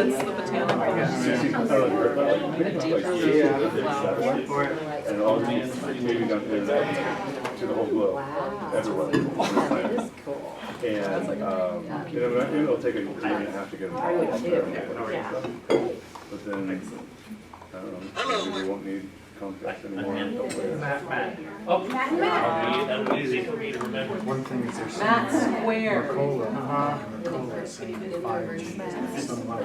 That's the botanical. And all these maybe down to the whole globe, everywhere. And it'll take a year and a half to get them all. But then, I don't know, maybe we won't need contacts anymore. Matt. Oh, that'll be easy for me to remember. One thing is there's Matt Square. Mercola is saying 5G. Some of our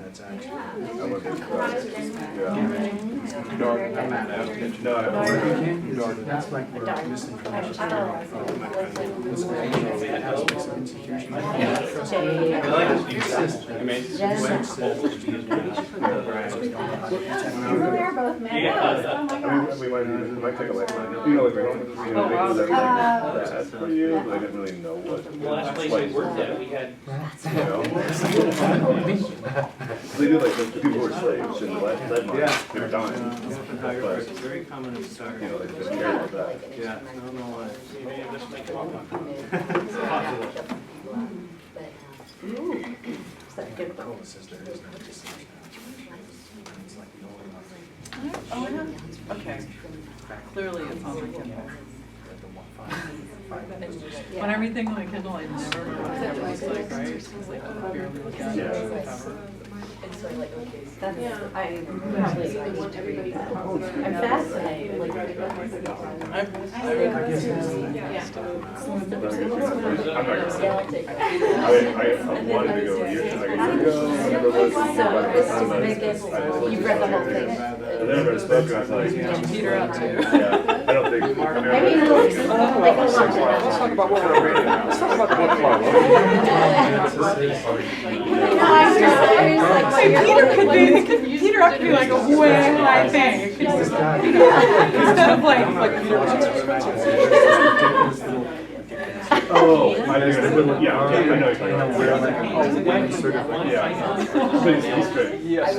that's actually. I would be surprised. Yeah. No, That's like where misinformation is coming from. This institution. we might take a lecture. We don't, maybe that bad for you, but I didn't really know what. The last place we worked at, we had. They do like the people who were slaves and lead mines. They were dying. It's very common to start. They didn't care about that. Yeah, I don't know why. Maybe I'm just making one. Mercola says there is no dissolution. It's like the only one. Oh, yeah? Okay. Clearly it's on my Kindle. When I read things on my Kindle, I never know what it looks like, right? It's like, I barely look at it. I'm fascinated. I wanted to go years ago. You've read the whole thing. And then I read a book and I was like, Peter out too. yeah, I don't think. Maybe it looks like a Let's talk about what we're reading now. Let's talk about the book club. Peter could be, Peter have to be like a way high thing. Instead of like Oh, I know. Yeah, I know. Yeah. But he's great. Yes.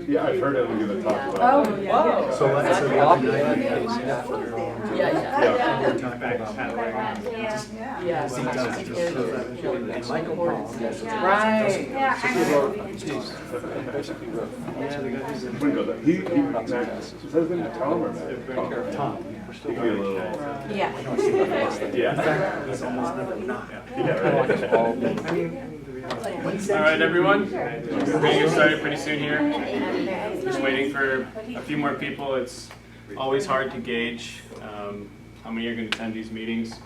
Yeah, I've heard him give a talk about it. Oh, yeah. So let's say Yeah. Michael Paul. right. Basically, Wouldn't go there. He says his name is Tom or Matt? Tom. He could be a little. Yeah. Yeah. He's almost never not. All right, everyone. We're going to get started pretty soon here. Just waiting for a few more people. It's always hard to gauge how many are going to attend these meetings.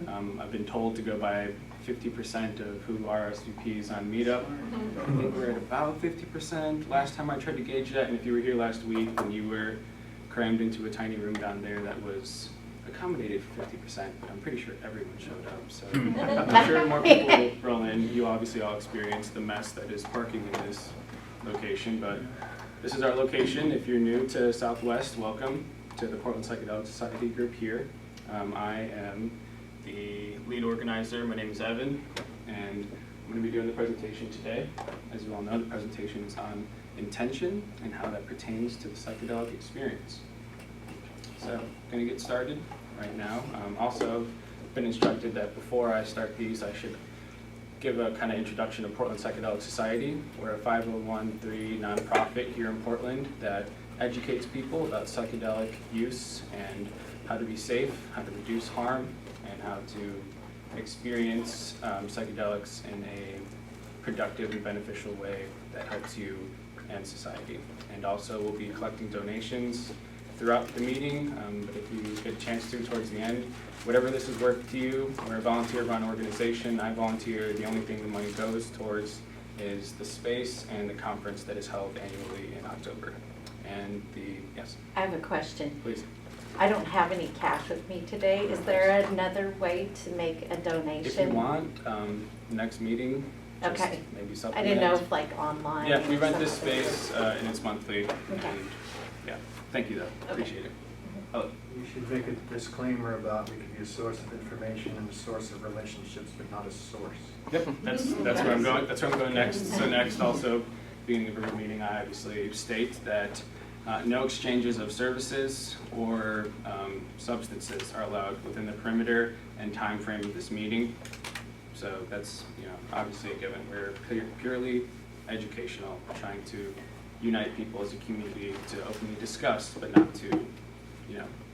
I've been told to go by 50% of who RSVPs on Meetup. I think we're at about 50%. Last time I tried to gauge that, and if you were here last week, then you were crammed into a tiny room down there that was accommodated for 50%, but I'm pretty sure everyone showed up. So I'm sure more people will roll in. You obviously all experienced the mess that is parking in this location, but this is our location. If you're new to Southwest, welcome to the Portland Psychedelic Society group here. I am the lead organizer. My name is Evan, and I'm going to be doing the presentation today. As you all know, the presentation is on intention and how that pertains to the psychedelic experience. So I'm going to get started right now. Also, been instructed that before I start these, I should give a kind of introduction to Portland Psychedelic Society. We're a 501(c) nonprofit here in Portland that educates people about psychedelic use and how to be safe, how to reduce harm, and how to experience psychedelics in a productive and beneficial way that helps you and society. And also we'll be collecting donations throughout the meeting, but if you get a chance to towards the end, whatever this is worth to you, we're a volunteer-run organization. I volunteer. The only thing the money goes towards is the space and the conference that is held annually in October. And yes? I have a question. Please. I don't have any cash with me today. Is there another way to make a donation? If you want, next meeting, just Okay. maybe I supplement. didn't know if like online. Yeah, we or rent this something. space and it's monthly. Okay. And, yeah, thank you though, appreciate it. Oh, You should make a disclaimer about we could be a source of information and a source of relationships, but not a source. yep, that's where I'm going. That's where I'm going next. So next, also being the group meeting, I obviously state that No exchanges of services or substances are allowed within the perimeter and time frame of this meeting. So that's, obviously a given. We're purely educational, trying to unite people as a community to openly discuss, but not to,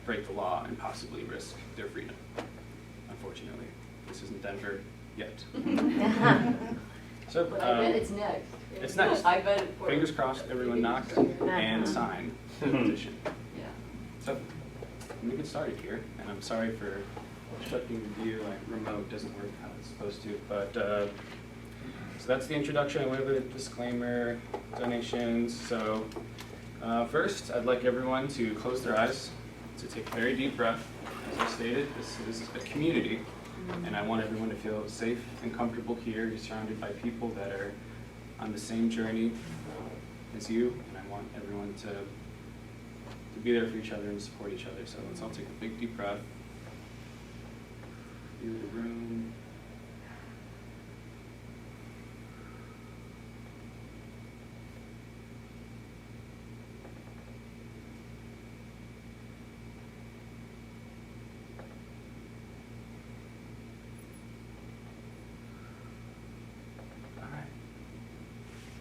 break the law and possibly risk their freedom. Unfortunately, this isn't Denver yet. So But I bet it's next. it's next. I voted for it. Fingers crossed, everyone knock and sign the petition. Yeah. So, let me get started here, and I'm sorry for shutting the view, remote doesn't work how it's supposed to, but, so that's the introduction. I went over the disclaimer, donations. So, first, I'd like everyone to close their eyes, to take a very deep breath. As I stated, this is a community, and I want everyone to feel safe and comfortable here. You're surrounded by people that are on the same journey as you, and I want everyone to be there for each other and support each other. So let's all take a big deep breath. Feel the room.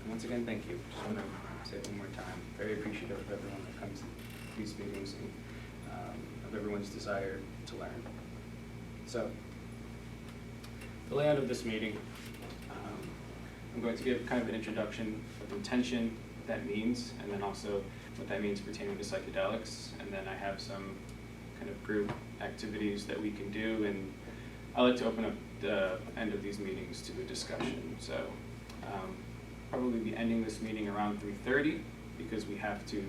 Once again, thank you. Just want to say it one more time. Very appreciative of everyone that comes to these meetings and of everyone's desire to learn. So, the layout of this meeting, I'm going to give kind of an introduction of intention, what that means, and then also what that means pertaining to psychedelics. And then I have some kind of group activities that we can do, and I like to open up the end of these meetings to a discussion. So. Probably be ending this meeting around 3:30 because we have to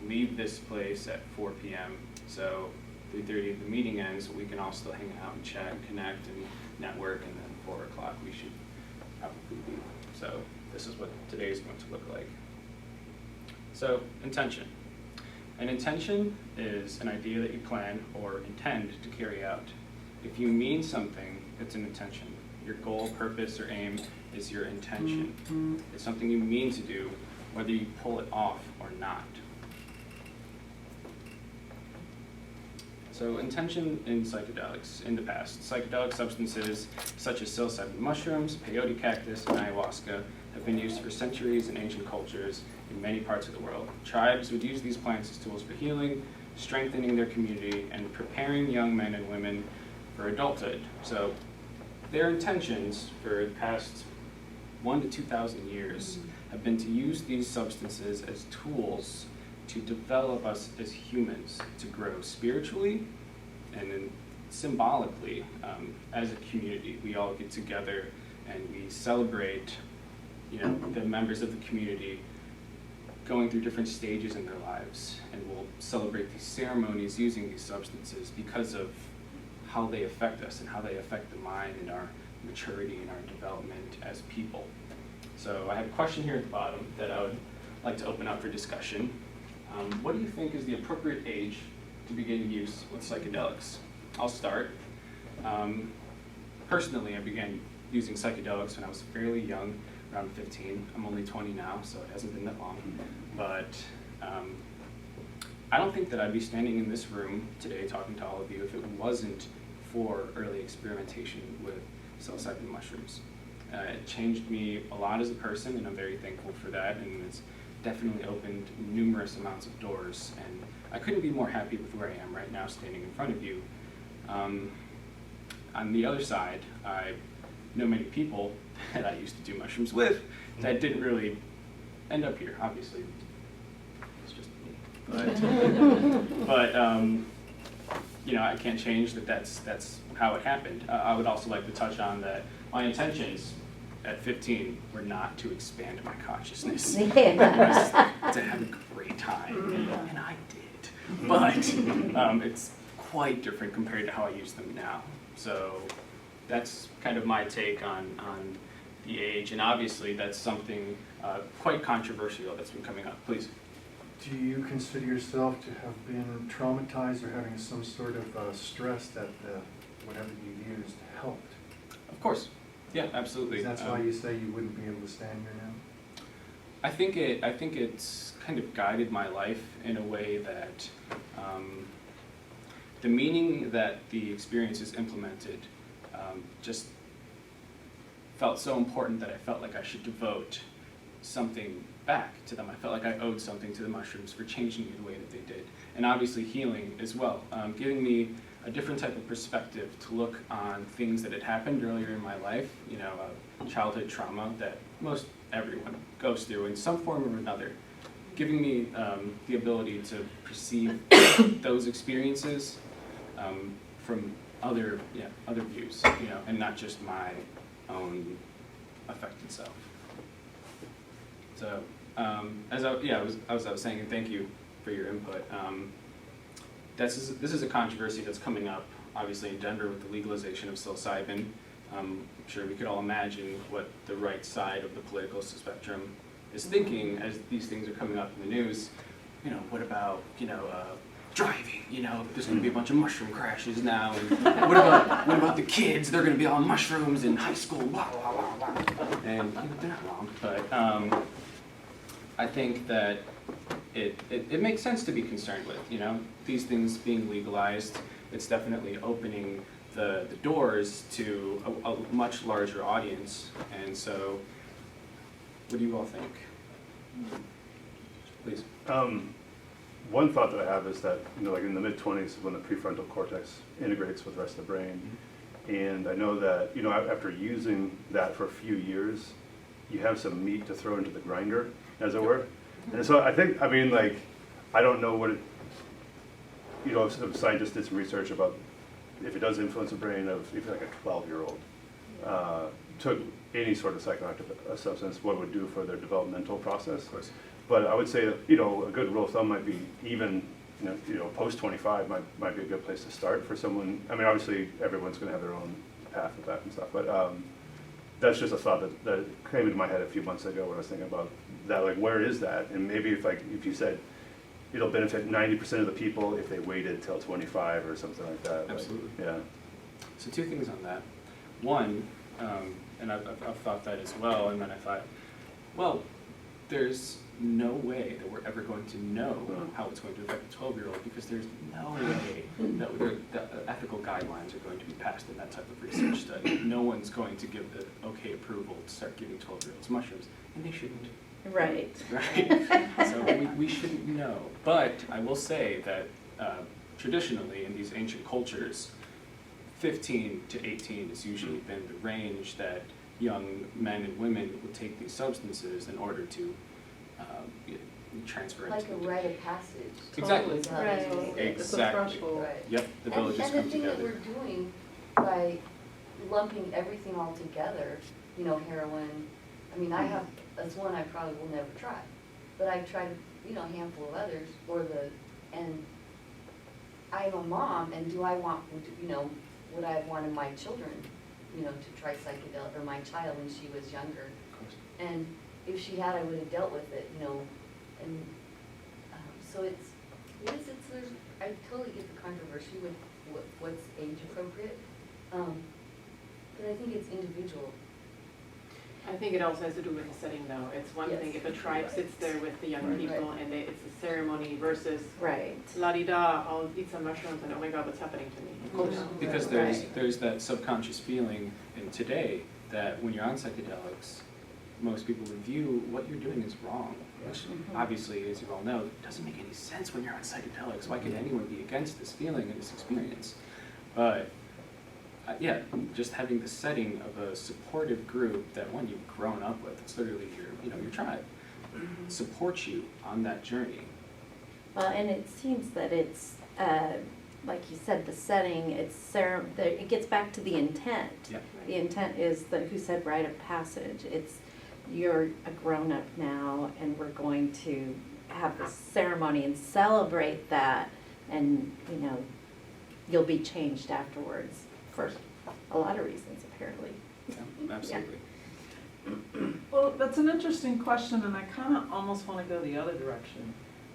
leave this place at 4 p.m. So 3:30 the meeting ends, but we can all still hang out and chat and connect and network, and then 4 o'clock we should probably leave. So this is what today is going to look like. So intention. An intention is an idea that you plan or intend to carry out. If you mean something, it's an intention. Your goal, purpose, or aim is your intention. It's something you mean to do, whether you pull it off or not. So intention in psychedelics. In the past, psychedelic substances such as psilocybin mushrooms, peyote cactus, and ayahuasca have been used for centuries in ancient cultures in many parts of the world. Tribes would use these plants as tools for healing, strengthening their community, and preparing young men and women for adulthood. So their intentions for the past 1,000 to 2,000 years have been to use these substances as tools to develop us as humans, to grow spiritually and then symbolically as a community. We all get together and we celebrate, the members of the community going through different stages in their lives, and we'll celebrate these ceremonies using these substances because of how they affect us and how they affect the mind and our maturity and our development as people. So I have a question here at the bottom that I would like to open up for discussion. What do you think is the appropriate age to begin use with psychedelics? I'll start. Personally, I began using psychedelics when I was fairly young, around 15. I'm only 20 now, so it hasn't been that long. But I don't think that I'd be standing in this room today talking to all of you if it wasn't for early experimentation with psilocybin mushrooms. It changed me a lot as a person, and I'm very thankful for that, and it's definitely opened numerous amounts of doors, and I couldn't be more happy with where I am right now standing in front of you. On the other side, I know many people that I used to do mushrooms with that didn't really end up here, obviously. It's just me. But I can't change that that's how it happened. I would also like to touch on that my intentions at 15 were not to expand my consciousness. It was to have a great time, and I did. But it's quite different compared to how I use them now. So that's kind of my take on the age, and obviously that's something quite controversial that's been coming up. Please. Do you consider yourself to have been traumatized or having some sort of stress that whatever you used helped? Of course. Yeah, absolutely. That's why you say you wouldn't be able to stand here now? I think it's kind of guided my life in a way that the meaning that the experiences implemented just felt so important that I felt like I should devote something back to them. I felt like I owed something to the mushrooms for changing me the way that they did. And obviously healing as well, giving me a different type of perspective to look on things that had happened earlier in my life, you know, childhood trauma that most everyone goes through in some form or another. Giving me the ability to perceive those experiences from other views, you know, and not just my own affected self. So, as I was saying, and thank you for your input. This is a controversy that's coming up, obviously in Denver with the legalization of psilocybin. I'm sure we could all imagine what the right side of the political spectrum is thinking as these things are coming up in the news. You know, what about, you know, driving? You know, there's going to be a bunch of mushroom crashes now. And what about the kids? They're going to be on mushrooms in high school. Blah blah blah blah. And you know, they're not wrong, but I think that it makes sense to be concerned with. You know, these things being legalized, it's definitely opening the doors to a much larger audience. And so, what do you all think? Please. One thought that I have is that, you know, like in the mid-20s when the prefrontal cortex integrates with the rest of the brain. And I know that, you know, after using that for a few years, you have some meat to throw into the grinder, as it were. And so I think, I mean, like, I don't know what it, you know, if scientists did some research about if it does influence the brain of even like a 12-year-old took any sort of psychoactive substance, what it would do for their developmental process. Of course. But I would say that, you know, a good rule of thumb might be even, you know, post 25 might be a good place to start for someone. I mean, obviously everyone's going to have their own path with that and stuff, but that's just a thought that came into my head a few months ago when I was thinking about that, like, where is that? And maybe if you said it'll benefit 90% of the people if they waited till 25 or something like that. Absolutely. Like, yeah. So two things on that. One, and I've thought that as well, and then I thought, well, there's no way that we're ever going to know how it's going to affect a 12-year-old because there's no way that ethical guidelines are going to be passed in that type of research study. No one's going to give the okay approval to start giving 12-year-olds mushrooms, and they shouldn't. Right. Right. So we shouldn't know. But I will say that traditionally in these ancient cultures, 15 to 18 has usually been the range that young men and women would take these substances in order to transfer like into a rite of passage. Exactly. Right. Exactly. Right. Yep, the villages and come the thing that together. we're doing by lumping everything all together, you know, heroin, I mean, that's one I probably will never try. But I've tried, you know, a handful of others, and I'm a mom, and do I want, you know, would I have wanted my children, you know, to try psychedelic, or my child when she was younger? Of course. And if she had, I would have dealt with it, you know, and so I totally get the controversy with what's age appropriate, but I think it's individual. I think it also has to do with the setting, though. It's one thing if a tribe sits there with the young people and it's a ceremony versus Right. la-di-da, I'll eat some mushrooms and oh my God, what's happening to me? Of course, You know? because there's that subconscious feeling in today that when you're on psychedelics, most people review what you're doing is wrong, which obviously, as you all know, doesn't make any sense when you're on psychedelics. Why could anyone be against this feeling and this experience? But yeah, just having the setting of a supportive group that one you've grown up with, it's literally your tribe, supports you on that journey. Well, and it seems that it's, like you said, the setting, it gets back to the intent. Yeah. The intent is who said rite of passage. It's, you're a grown-up now, and we're going to have this ceremony and celebrate that, and, you know, you'll be changed afterwards for a lot of reasons, apparently. Yeah, absolutely. Well, that's an interesting question, and I kind of almost want to go the other direction.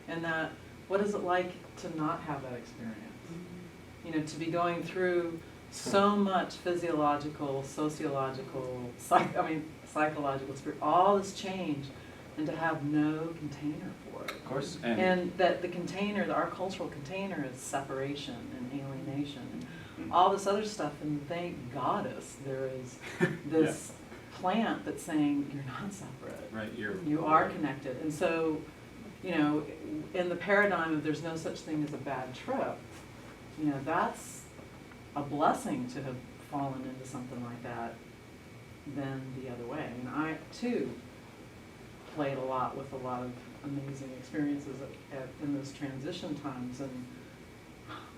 And that, what is it like to not have that experience? You know, to be going through so much physiological, sociological, psychological, all this change, and to have no container for it. Of course, And that the container, our cultural container is separation and alienation and all this other stuff, and thank goddess there is this plant that's saying you're not separate. right, You are connected. And so, you know, in the paradigm of there's no such thing as a bad trip, you know, that's a blessing to have fallen into something like that than the other way. And I, too, played a lot with a lot of amazing experiences in those transition times, and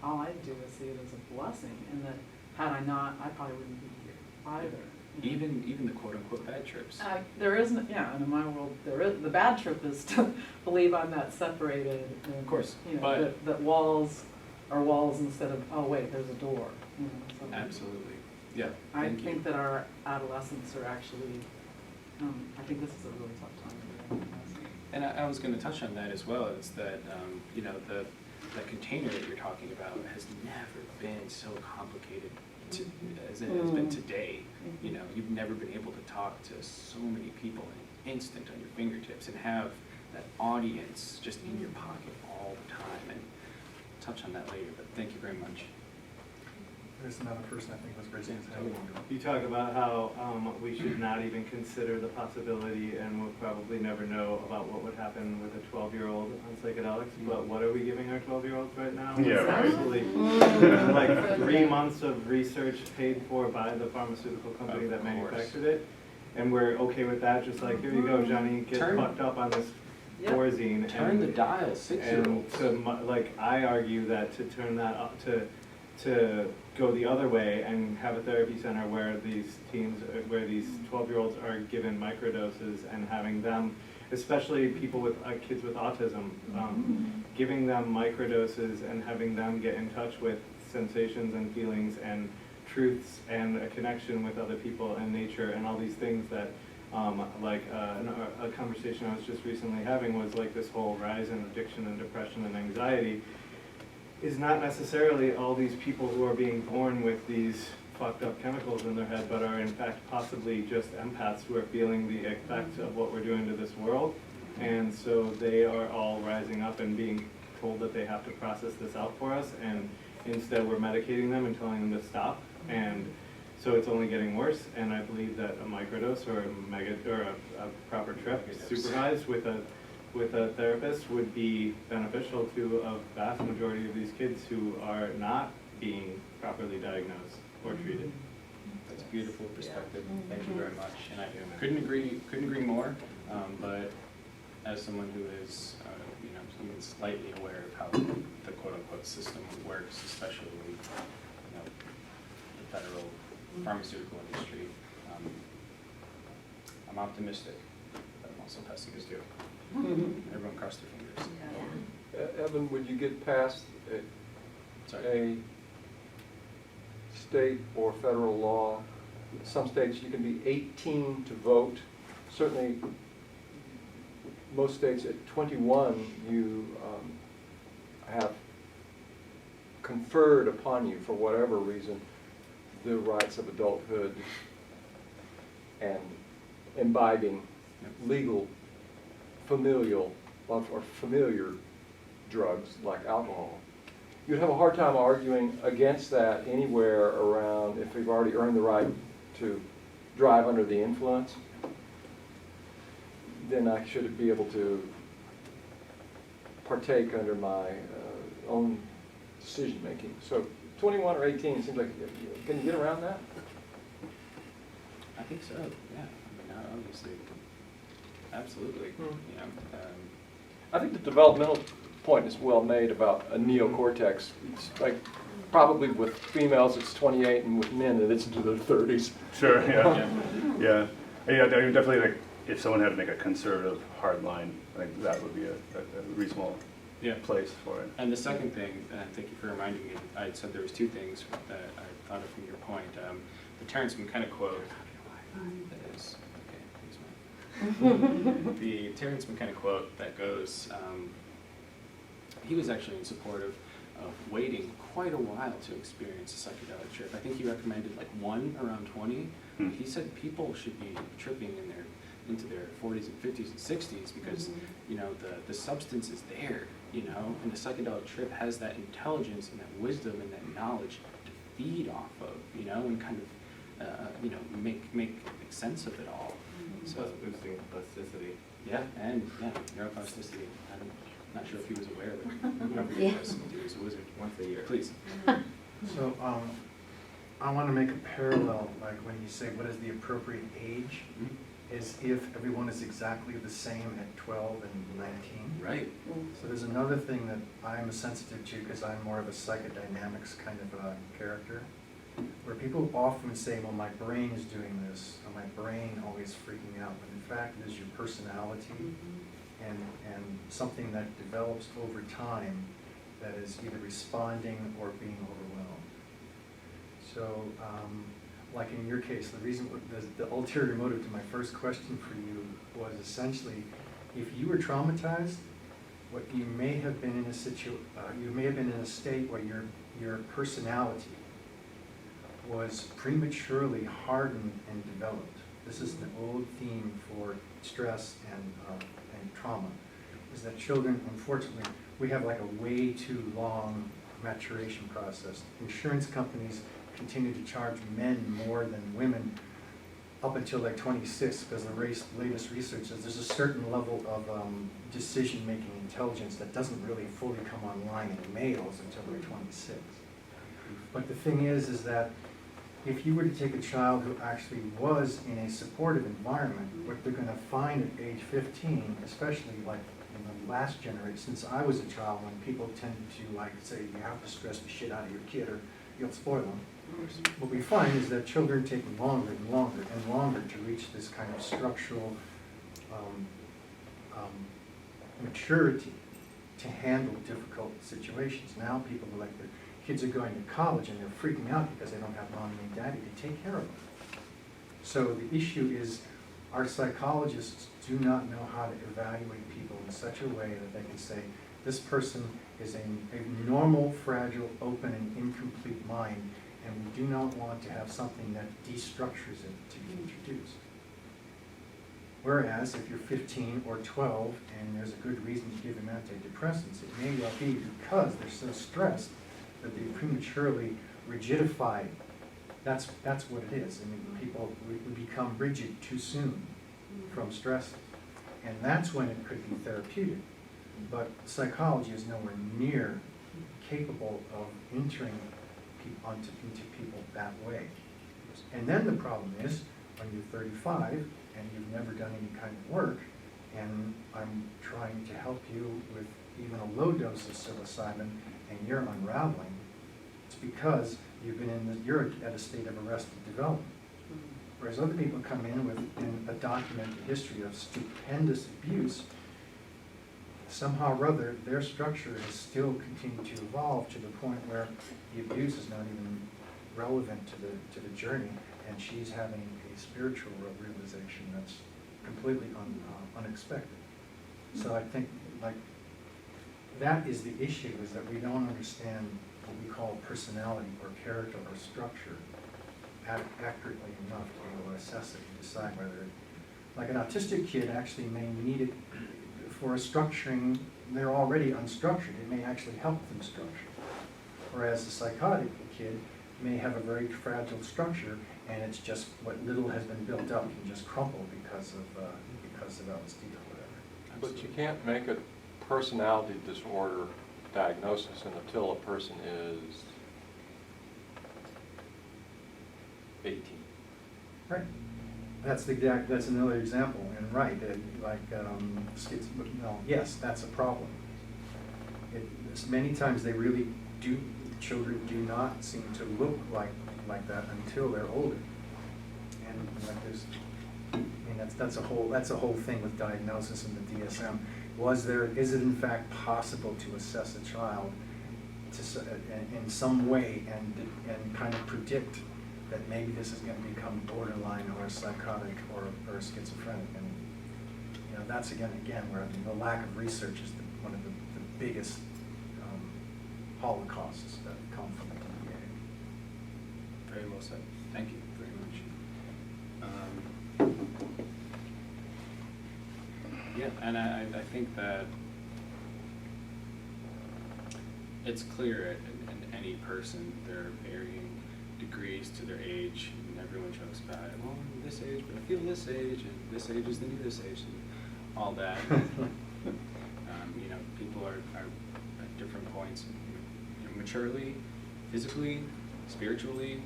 all I do is see it as a blessing, and that had I not, I probably wouldn't be here either. You know? even the quote unquote bad trips. There isn't, yeah, and in my world, the bad trip is to believe I'm that separated. And, Of course, you know, but that walls are walls instead of, oh wait, there's a door. You know, so absolutely, yeah. I thank you. think that our adolescents are actually, I think this is a really tough time for them. And I was going to touch on that as well. Is that you know, the container that you're talking about has never been so complicated as it has been today. You know, you've never been able to talk to so many people in an instant on your fingertips and have that audience just in your pocket all the time. And I'll touch on that later, but thank you very much. There's another person I think was raising his hand. You talk about how we should not even consider the possibility, and we'll probably never know about what would happen with a 12-year-old on psychedelics, but what are we giving our 12-year-olds right now? Yeah, right. Absolutely. Like 3 months of research paid for by the pharmaceutical company that manufactured it, and we're okay with that, just like, here you go, Johnny, get fucked up on this Thorazine. Turn the dial, 6-year-olds. And to, like, I argue that to turn that up, to go the other way and have a therapy center where these teens, where these 12-year-olds are given microdoses and having them, especially people with kids with autism, giving them microdoses and having them get in touch with sensations and feelings and truths and a connection with other people and nature and all these things that like a conversation I was just recently having was like this whole rise in addiction and depression and anxiety is not necessarily all these people who are being born with these fucked up chemicals in their head, but are in fact possibly just empaths who are feeling the effects of what we're doing to this world. And so they are all rising up and being told that they have to process this out for us, and instead we're medicating them and telling them to stop. And so it's only getting worse, and I believe that a microdose or a proper trip supervised with a therapist would be beneficial to a vast majority of these kids who are not being properly diagnosed or treated. That's a beautiful perspective. Thank you very much. And I couldn't agree more. But as someone who is, you know, someone slightly aware of how the quote-unquote system works, especially you know, the federal pharmaceutical industry, I'm optimistic, but I'm also pessimistic. Everyone cross their fingers. Evan, would you get past a state or federal law? Some states you can be 18 to vote. Certainly, most states at 21 you have conferred upon you for whatever reason the rights of adulthood and imbibing legal familial or familiar drugs like alcohol. You'd have a hard time arguing against that anywhere around if we've already earned the right to drive under the influence, then I should be able to partake under my own decision making. So 21 or 18 seems like, can you get around that? I think so, yeah. I mean, obviously, absolutely. You know, I think the developmental point is well made about a neocortex. It's like probably with females it's 28 and with men it's into their 30s. Sure, yeah. I mean, definitely, like, if someone had to make a conservative hard line, I think that would be a reasonable place for it. And the second thing, thank you for reminding me, I said there was 2 things that I thought of from your point. The Terrence McKenna quote, that is, the Terrence McKenna quote that goes, he was actually in support of waiting quite a while to experience a psychedelic trip. I think he recommended like 1 around 20. He said people should be tripping in into their 40s and 50s and 60s because, you know, the substance is there, you know, and the psychedelic trip has that intelligence and that wisdom and that knowledge to feed off of, you know, and kind of, you know, make sense of it all. So Plus boosting plasticity. yeah, and yeah, neuroplasticity. I'm not sure if he was aware of it. Whoever he Yeah. was, he was a wizard. Once a year. Please. So, I want to make a parallel, like when you say what is the appropriate age, is if everyone is exactly the same at 12 and 19. Right. So there's another thing that I'm sensitive to because I'm more of a psychodynamics kind of a character, where people often say, well, my brain is doing this, or my brain always freaking out, but in fact it is your personality and something that develops over time that is either responding or being overwhelmed. So, like in your case, the reason, the ulterior motive to my first question for you was essentially, if you were traumatized, what you may have been in a you may have been in a state where your personality was prematurely hardened and developed. This is an old theme for stress and trauma, is that children, unfortunately, we have like a way too long maturation process. Insurance companies continue to charge men more than women up until like 26 because the latest research says there's a certain level of decision-making intelligence that doesn't really fully come online in males until they're 26. But the thing is that if you were to take a child who actually was in a supportive environment, what they're going to find at age 15, especially like in the last generation, since I was a child, when people tended to like say you have to stress the shit out of your kid or you'll spoil them. What we find is that children take longer and longer and longer to reach this kind of structural maturity to handle difficult situations. Now people are like, their kids are going to college and they're freaking out because they don't have mommy and daddy to take care of them. So the issue is our psychologists do not know how to evaluate people in such a way that they can say, this person is a normal, fragile, open, and incomplete mind, and we do not want to have something that destructures it to be introduced. Whereas if you're 15 or 12 and there's a good reason to give them antidepressants, it may well be because they're so stressed that they prematurely rigidify. That's what it is. I mean, people we become rigid too soon from stress, and that's when it could be therapeutic. But psychology is nowhere near capable of entering into people that way. And then the problem is, when you're 35 and you've never done any kind of work, and I'm trying to help you with even a low dose of psilocybin, and you're unraveling, it's because you're at a state of arrested development. Whereas other people come in with a documented history of stupendous abuse, somehow or other, their structure has still continued to evolve to the point where the abuse is not even relevant to the journey, and she's having a spiritual realization that's completely unexpected. So I think like that is the issue, is that we don't understand what we call personality or character or structure accurately enough to be able to assess it and decide whether, like an autistic kid actually may need it for a structuring. They're already unstructured. It may actually help them structure. Whereas a psychotic kid may have a very fragile structure, and it's just what little has been built up can just crumble because of LSD or whatever. But you can't make a personality disorder diagnosis until a person is 18. Right. That's another example, and right, yes, that's a problem. Many times they really do, children do not seem to look like that until they're older. And like that's a whole thing with diagnosis and the DSM. Is it in fact possible to assess a child in some way and kind of predict that maybe this is going to become borderline or psychotic or schizophrenic? And that's again where the lack of research is one of the biggest holocausts that come from the DEA. Very well said. Thank you very much. and I think that it's clear in any person, there are varying degrees to their age, and everyone jokes about it. Well, I'm this age, but I feel this age, and this age is the new this age, and all that. You know, people are at different points, you know, maturely, physically, spiritually,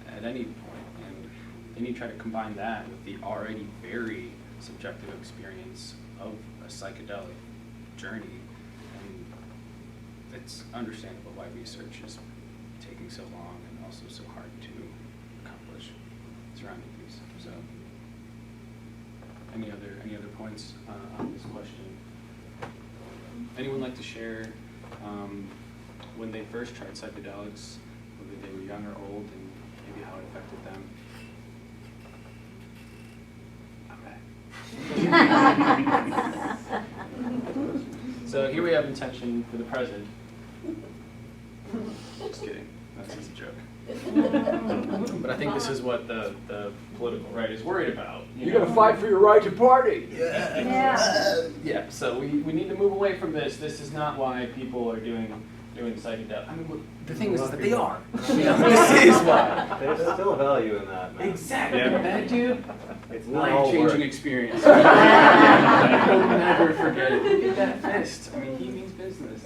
at any point, and then you try to combine that with the already very subjective experience of a psychedelic journey, and it's understandable why research is taking so long and also so hard to accomplish surrounding these. So, any other points on this question? Anyone like to share when they first tried psychedelics, whether they were young or old, and maybe how it affected them? So here we have intention for the present. Just kidding, that's just a joke. But I think this is what the political right is worried about. You gotta fight for your right to party. Yeah, so we need to move away from this. This is not why people are doing psychedelics. I mean, the thing is that they are. You know, this is why. There's still a value in that, man. Exactly, Yeah. that dude. It's not all work. Life-changing experience. I'll never forget it. Look at that fist. I mean, he means business.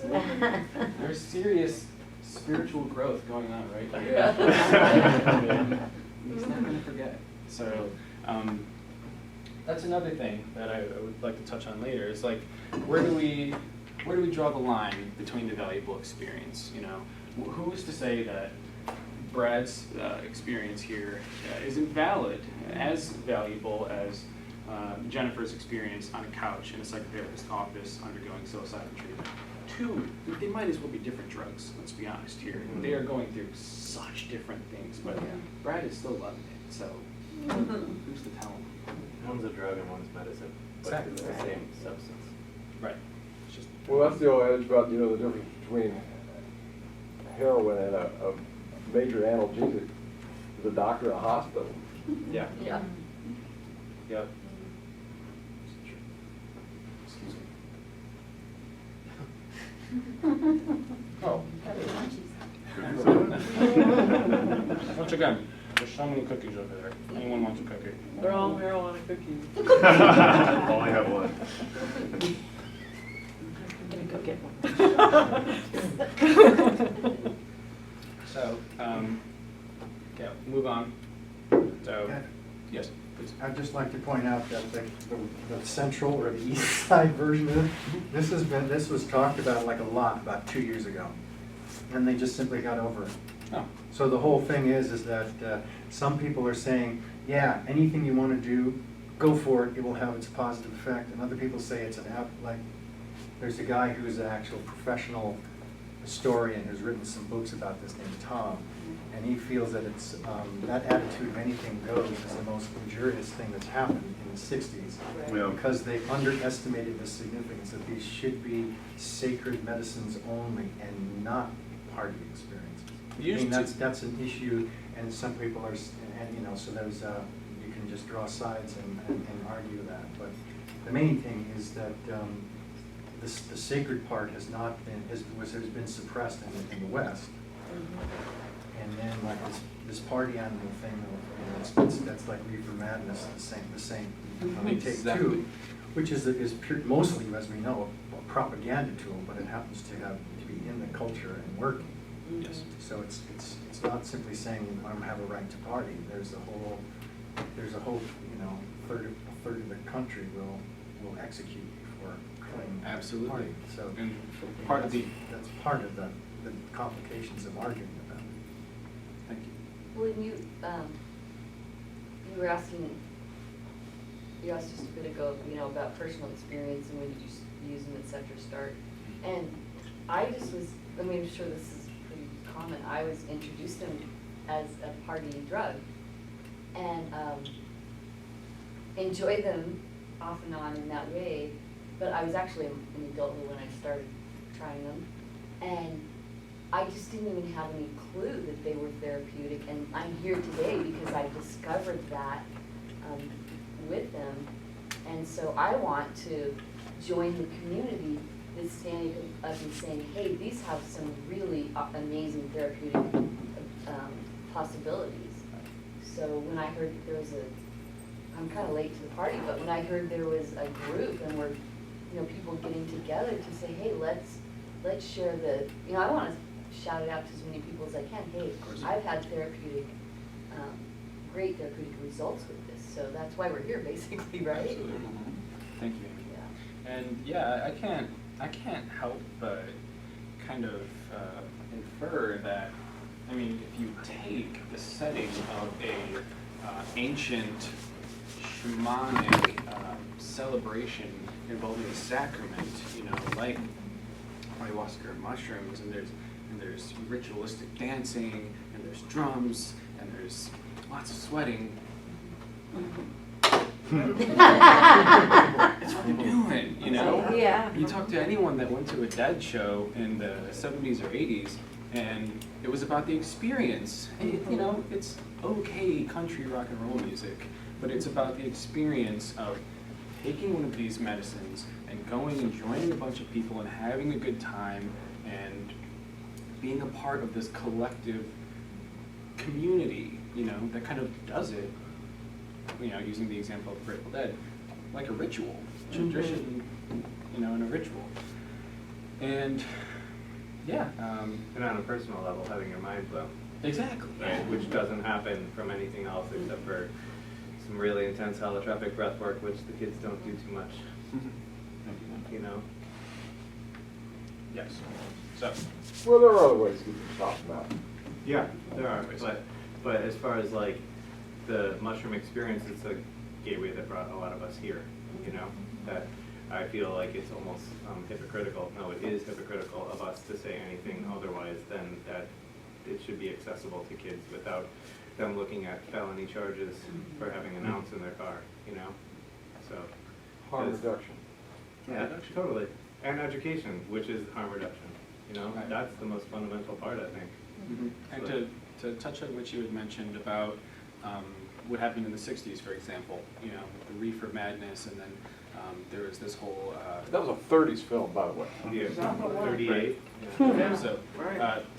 There's serious spiritual growth going on right here. He's not going to forget. So that's another thing that I would like to touch on later. Is like, where do we draw the line between the valuable experience? You know, who's to say that Brad's experience here isn't valid, as valuable as Jennifer's experience on a couch in a psychotherapist's office undergoing psilocybin treatment? Two, they might as well be different drugs, let's be honest here. They are going through such different things, but Brad is still loving it, so who's to tell him? One's a drug and one's medicine, but Exactly. it's the same substance. Right. It's just Well, that's the old adage about, you know, the difference between heroin and a major analgesic. The doctor at a hospital. Yeah. Yeah. Yep. Excuse me. Oh. Once again, there's so many cookies over there. Anyone wants a cookie? They're all marijuana cookies. Only have one. I'm gonna go get one. So, yeah, move on. So, Yeah. yes, please. I'd just like to point out that the central or the east side version of it, this was talked about like a lot about 2 years ago. And they just simply got over it. Oh, So the whole thing is that some people are saying, yeah, anything you want to do, go for it, it will have its positive effect. And other people say it's there's a guy who's an actual professional historian who's written some books about this named Tom. And he feels that it's, that attitude of anything goes is the most injurious thing that's happened in the 60s. Yeah. Because they underestimated the significance that these should be sacred medicines only and not party experiences. I mean, that's an issue, and some people are, and you know, so there's, you can just draw sides and argue that. But the main thing is that the sacred part has not been, has been suppressed in the West. And then like this party animal thing, you know, that's like reefer madness, the same. Take Exactly. two, which is mostly, as we know, a propaganda tool, but it happens to be in the culture and working. Yes. So it's not simply saying I don't have a right to party. There's a whole you know, a third of the country will execute you for claiming Absolutely. party. So And part of the, that's part of the complications of arguing about it. thank you. When you were asking, you asked just a bit ago, you know, about personal experience and when did you use them, et cetera, start. And I just was, I mean, I'm sure this is pretty common, I was introduced to them as a party drug. And enjoy them off and on in that way, but I was actually an adult when I started trying them. And I just didn't even have any clue that they were therapeutic, and I'm here today because I discovered that with them. And so I want to join the community that's standing up and saying, hey, these have some really amazing therapeutic possibilities. So when I heard that there was I'm kind of late to the party, but when I heard there was a group and we're, people getting together to say, hey, let's share I want to shout it out to as many people as I can. Hey, I've had great therapeutic results with this, so that's why we're here, basically, right? Absolutely. Thank you. Yeah. And yeah, I can't help but kind of infer that, I mean, if you take the setting of a ancient shamanic celebration involving a sacrament, like ayahuasca mushrooms, and there's ritualistic dancing, and there's drums, and there's lots of sweating. It's what they're doing, Yeah. You talk to anyone that went to a dad show in the 70s or 80s, and it was about the experience. And, it's okay country rock and roll music, but it's about the experience of taking one of these medicines and going and joining a bunch of people and having a good time and being a part of this collective community, that kind of does it, using the example of Grateful Dead, like a ritual, tradition, and a ritual. And yeah. And on a personal level, having your mind blown. Exactly. Right, which doesn't happen from anything else except for some really intense holotropic breath work, which the kids don't do too much. Yes. So. Well, there are other ways you can talk about it. Yeah, there are, but as far as like the mushroom experience, it's a gateway that brought a lot of us here, that I feel like it's almost hypocritical. No, it is hypocritical of us to say anything otherwise than that it should be accessible to kids without them looking at felony charges for having an ounce in their car, so. Harm reduction. Yeah, totally. And education, which is harm reduction, Right. That's the most fundamental part, I think. Mm-hmm. And to touch on what you had mentioned about what happened in the 60s, for example, with the reefer madness, and then there was this whole... That was a 30s film, by the way. Yeah, 38. Yeah. So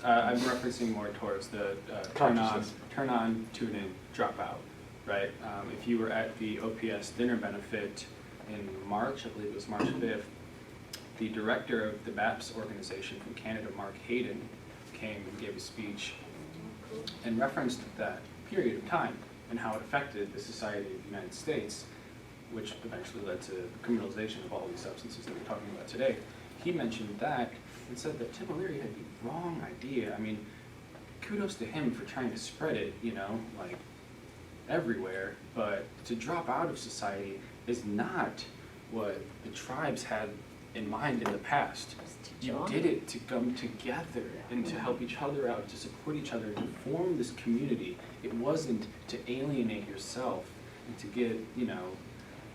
I'm referencing more towards the turn on, tune in, drop out, right? If you were at the OPS dinner benefit in March, I believe it was March 5th, the director of the MAPS organization from Canada, Mark Hayden, came and gave a speech and referenced that period of time and how it affected the society of the United States, which eventually led to the criminalization of all these substances that we're talking about today. He mentioned that and said that Tim O'Leary had the wrong idea. I mean, kudos to him for trying to spread it, like everywhere, but to drop out of society is not what the tribes had in mind in the past. You did it to come together and to help each other out, to support each other, to form this community. It wasn't to alienate yourself and to get,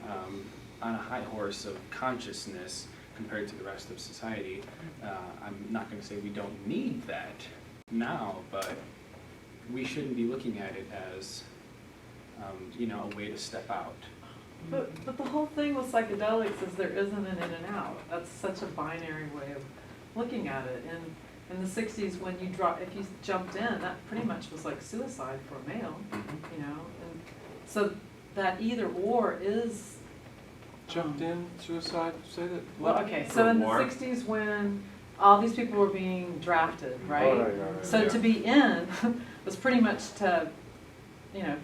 on a high horse of consciousness compared to the rest of society. I'm not going to say we don't need that now, but we shouldn't be looking at it as, a way to step out. But the whole thing with psychedelics is there isn't an in and out. That's such a binary way of looking at it. And in the 60s, when if you jumped in, that pretty much was like suicide for a male, And so that either or is... Jumped in, suicide, say that? Well, okay, so in the 60s when all these people were being drafted, right? Oh, right. So to be in was pretty much to,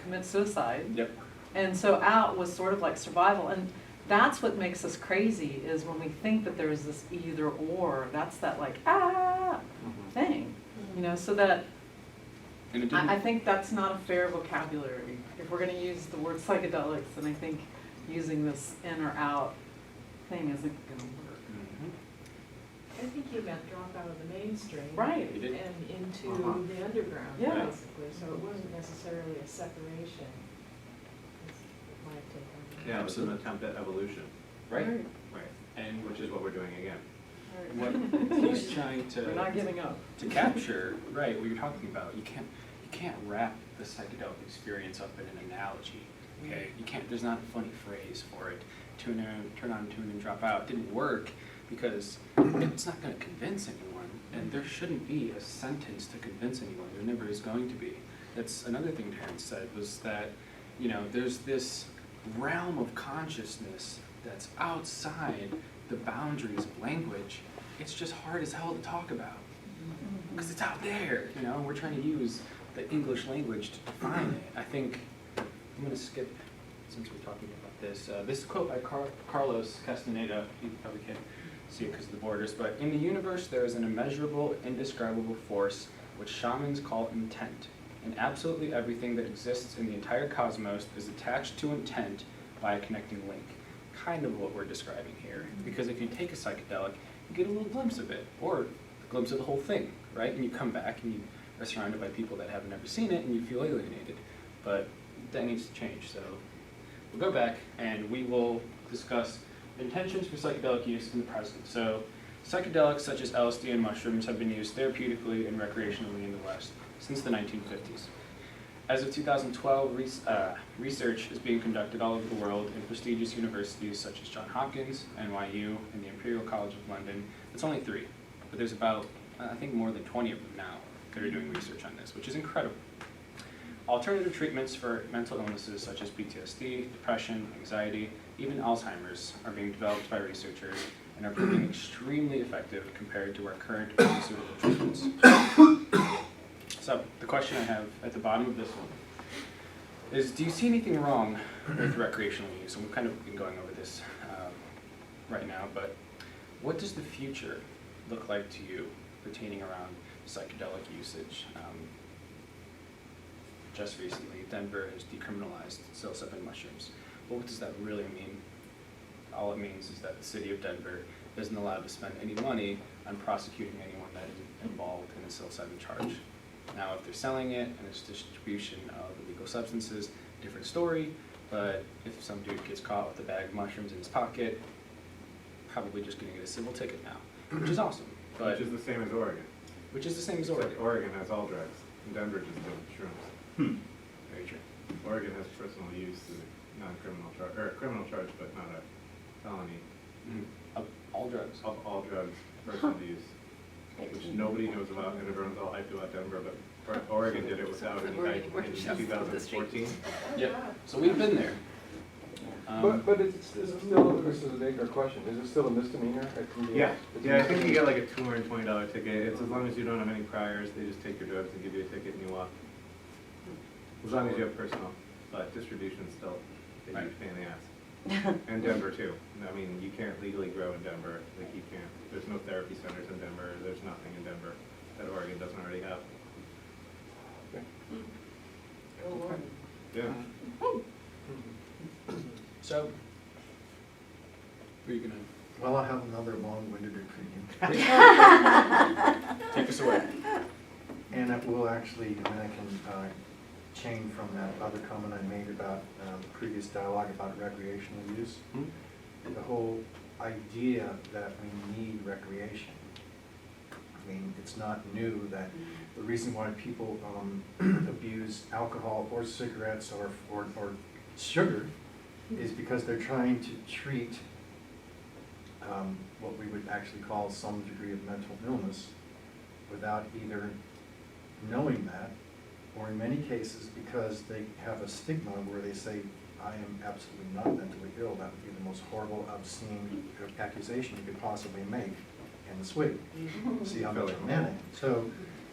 commit suicide. Yep. And so out was sort of like survival. And that's what makes us crazy, is when we think that there's this either or. That's that thing, so that I think that's not a fair vocabulary. If we're going to use the word psychedelics, then I think using this in or out thing isn't going to work. I think you meant drop out of the mainstream. Right. And into the underground, Yeah. basically. So it wasn't necessarily a separation. That's my take on it. Yeah, it was an attempt at evolution. Right? Right. Right. And Which is what we're doing again. what he's trying to... We're not giving up. To capture, right, what you're talking about. You can't wrap the psychedelic experience up in an analogy. Okay, you can't. There's not a funny phrase for it. Turn on, tune and drop out. It didn't work because it's not going to convince anyone, and there shouldn't be a sentence to convince anyone. There never is going to be. That's another thing Terrence said, was that, you know, there's this realm of consciousness that's outside the boundaries of language. It's just hard as hell to talk about because it's out there, you know, and we're trying to use the English language to define it. I think I'm going to skip, since we're talking about this, this quote by Carlos Castaneda. You probably can't see it because of the borders, but in the universe there is an immeasurable, indescribable force which shamans call intent, and absolutely everything that exists in the entire cosmos is attached to intent by a connecting link. Kind of what we're describing here, because if you take a psychedelic, you get a little glimpse of it, or a glimpse of the whole thing, right? And you come back and you are surrounded by people that have never seen it and you feel alienated. But that needs to change, so we'll go back and we will discuss intentions for psychedelic use in the present. So psychedelics such as LSD and mushrooms have been used therapeutically and recreationally in the West since the 1950s. As of 2012, research is being conducted all over the world in prestigious universities such as Johns Hopkins, NYU, and the Imperial College of London. It's only 3, but there's about, I think, more than 20 of them now that are doing research on this, which is incredible. Alternative treatments for mental illnesses such as PTSD, depression, anxiety, even Alzheimer's are being developed by researchers and are proving extremely effective compared to our current pharmaceutical treatments. So the question I have at the bottom of this one is, do you see anything wrong with recreational use? And we've kind of been going over this right now, but what does the future look like to you pertaining around psychedelic usage? Just recently, Denver has decriminalized psilocybin mushrooms. But what does that really mean? All it means is that the city of Denver isn't allowed to spend any money on prosecuting anyone that is involved in a psilocybin charge. Now, if they're selling it and it's distribution of illegal substances, different story, but if some dude gets caught with a bag of mushrooms in his pocket, probably just gonna get a civil ticket now, which is awesome. But Which is the same as Oregon. Which is the same as Except Oregon. Oregon has all drugs, and Denver just does shrooms. Very true. Oregon has personal use, non-criminal charge, or a criminal charge, but not a felony. Of all drugs. Of all drugs, personal use, which nobody knows about, and everyone's all hyped about Denver, but Oregon did it without any hype in 2014. Yep. So we've been there. But it's still, this is a bigger question, is it still a misdemeanor? Yeah, I think you get like a $220 ticket. It's as long as you don't have any priors, they just take your drugs and give you a ticket and you walk. As long as you have personal, but distribution's still a huge pain in the ass. And Denver too. I mean, you can't legally grow in Denver, like you can't. There's no therapy centers in Denver, there's nothing in Denver that Oregon doesn't already have. Yeah. So, who are you gonna Well, I have another long-winded opinion. take us away? And it will actually, and I can chain from that other comment I made about previous dialogue about recreational use. The whole idea that we need recreation. I mean, it's not new that the reason why people abuse alcohol or cigarettes or sugar is because they're trying to treat what we would actually call some degree of mental illness without either knowing that, or in many cases because they have a stigma where they say, I am absolutely not mentally ill. That would be the most horrible, obscene accusation you could possibly make in the suite. See how much I'm in. So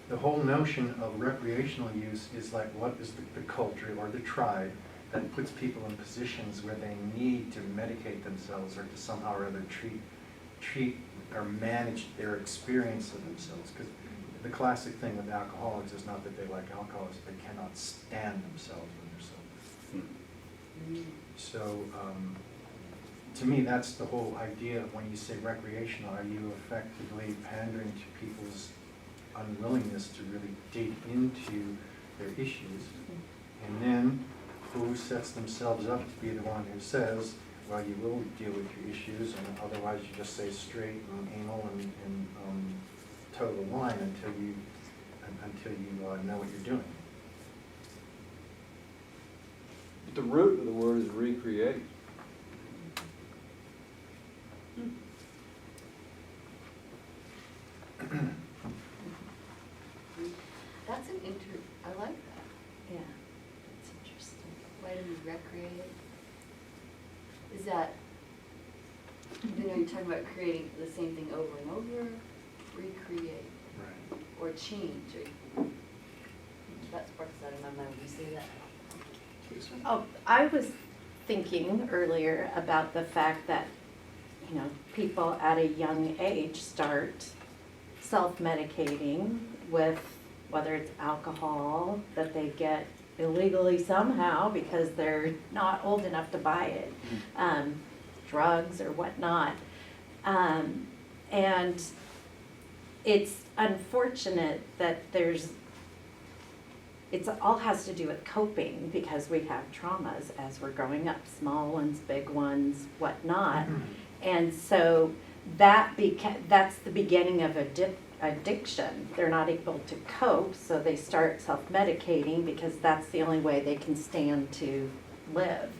the whole notion of recreational use is like, what is the culture or the tribe that puts people in positions where they need to medicate themselves or to somehow or other treat or manage their experience of themselves. Because the classic thing with alcoholics is not that they like alcohol, it's they cannot stand themselves when they're sober. So, to me, that's the whole idea of when you say recreational, are you effectively pandering to people's unwillingness to really dig into their issues? And then, who sets themselves up to be the one who says, well, you will deal with your issues, and otherwise you just say straight and anal and toe the line until you know what you're doing. the root of the word is recreate. That's an I like that. Yeah, it's interesting. Why do we recreate? Is that, you know, you're talking about creating the same thing over and over, recreate, Right. or change, or, that sparks that in my mind when you say that. Oh, I was thinking earlier about the fact that, you know, people at a young age start self-medicating with, whether it's alcohol that they get illegally somehow because they're not old enough to buy it, drugs or whatnot. And it's unfortunate that it all has to do with coping because we have traumas as we're growing up, small ones, big ones, whatnot. And so that's the beginning of addiction. They're not able to cope, so they start self-medicating because that's the only way they can stand to live.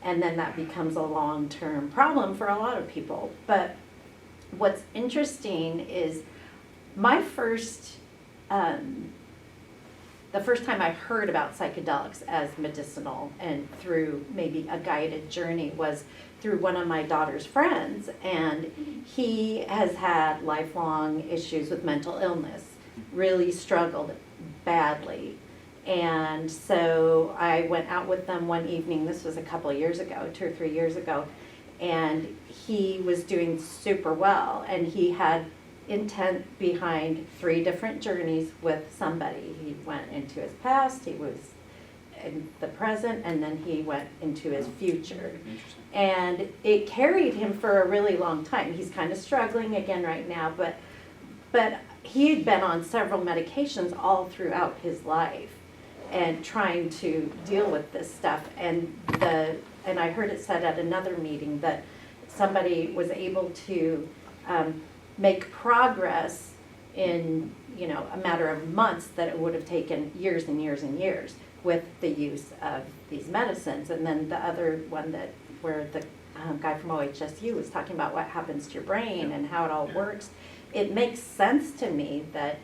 And then that becomes a long-term problem for a lot of people. But what's interesting is my the first time I heard about psychedelics as medicinal and through maybe a guided journey was through one of my daughter's friends, and he has had lifelong issues with mental illness, really struggled badly. And so I went out with them one evening, this was a couple of years ago, 2 or 3 years ago, and he was doing super well, and he had intent behind 3 different journeys with somebody. He went into his past, he was in the present, and then he went into his future. And it carried him for a really long time. He's kind of struggling again right now, but he had been on several medications all throughout his life and trying to deal with this stuff. And I heard it said at another meeting that somebody was able to make progress in, you know, a matter of months that it would have taken years and years and years with the use of these medicines. And then the other one where the guy from OHSU was talking about what happens to your brain and how it all works. It makes sense to me that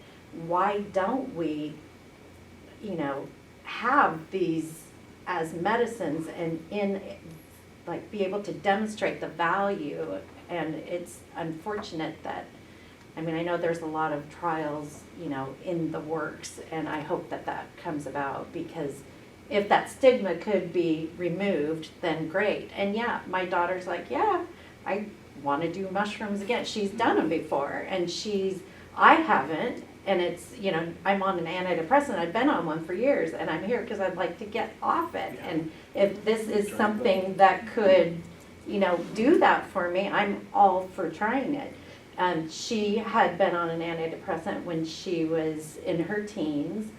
why don't we, you know, have these as medicines and be able to demonstrate the value. And it's unfortunate that, I mean, I know there's a lot of trials, you know, in the works, and I hope that comes about, because if that stigma could be removed, then great. And yeah, my daughter's like, yeah, I want to do mushrooms again. She's done them before, and I haven't, and it's, you know, I'm on an antidepressant. I've been on one for years, and I'm here because I'd like to get off it. And if this is something that could, you know, do that for me, I'm all for trying it. She had been on an antidepressant when she was in her teens,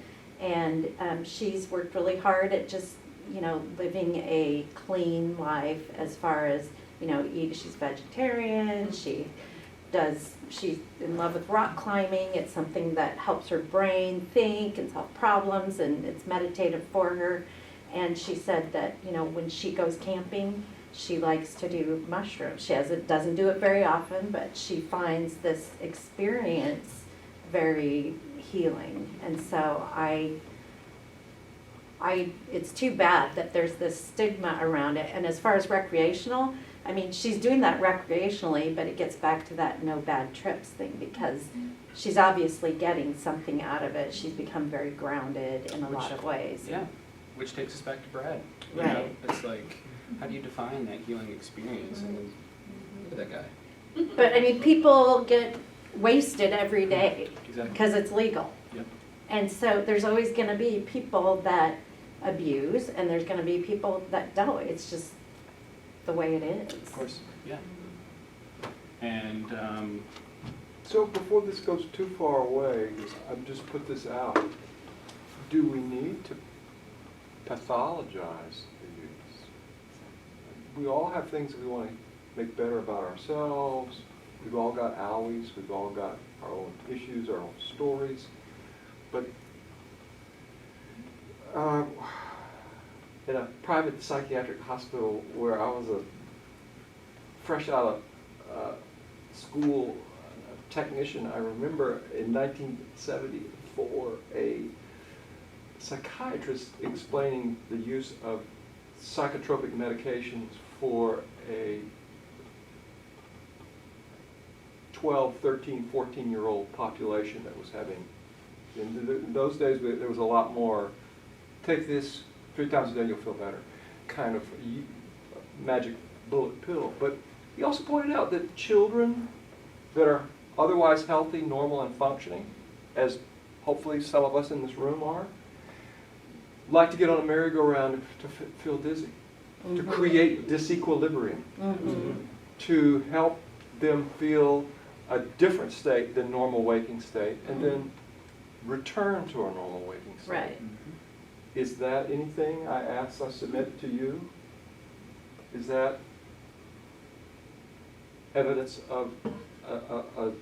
and she's worked really hard at just, you know, living a clean life as far as, you know, she's vegetarian, she's in love with rock climbing. It's something that helps her brain think and solve problems, and it's meditative for her. And she said that, you know, when she goes camping, she likes to do mushrooms. Doesn't do it very often, but she finds this experience very healing. And so it's too bad that there's this stigma around it. And as far as recreational, I mean, she's doing that recreationally, but it gets back to that no bad trips thing, because she's obviously getting something out of it. She's become very grounded in a lot of ways. Yeah, which takes us back to Brad. You Right. know, it's like, how do you define that healing experience? I mean, look at that guy. But I mean, people get wasted every day Exactly. because it's legal. Yep. And so there's always going to be people that abuse, and there's going to be people that don't. It's just the way it is. Of course, yeah. And So before this goes too far away, I've just put this out. Do we need to pathologize the use? We all have things that we want to make better about ourselves. We've all got owies. We've all got our own issues, our own stories. But in a private psychiatric hospital where I was a fresh out of school technician. I remember in 1974 a psychiatrist explaining the use of psychotropic medications for a 12, 13, 14-year-old population that was having, in those days there was a lot more, take this 3 times a day, you'll feel better, kind of magic bullet pill. But he also pointed out that children that are otherwise healthy, normal, and functioning, as hopefully some of us in this room are, like to get on a merry-go-round to feel dizzy, to create disequilibrium, to help them feel a different state than normal waking state, and then return to a normal waking state. Right. Is that anything I submit to you? Is that evidence of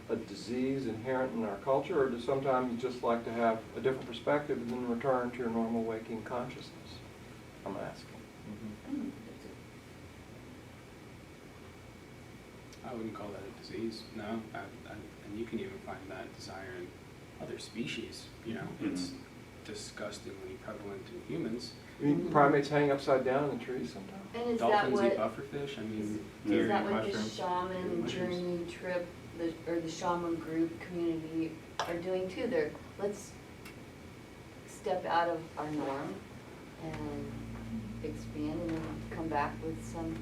a disease inherent in our culture, or do sometimes you just like to have a different perspective and then return to your normal waking consciousness? I'm asking. I wouldn't call that a disease, no. And you can even find that desire in other species, you know. It's disgustingly prevalent in humans. I mean, primates hang upside down in the trees sometimes. And is Dolphins that eat what, pufferfish, I mean, is deer that eat what the mushrooms. shaman Mushrooms. journey trip, or the shaman group community are doing too? Let's step out of our norm and expand and then come back with some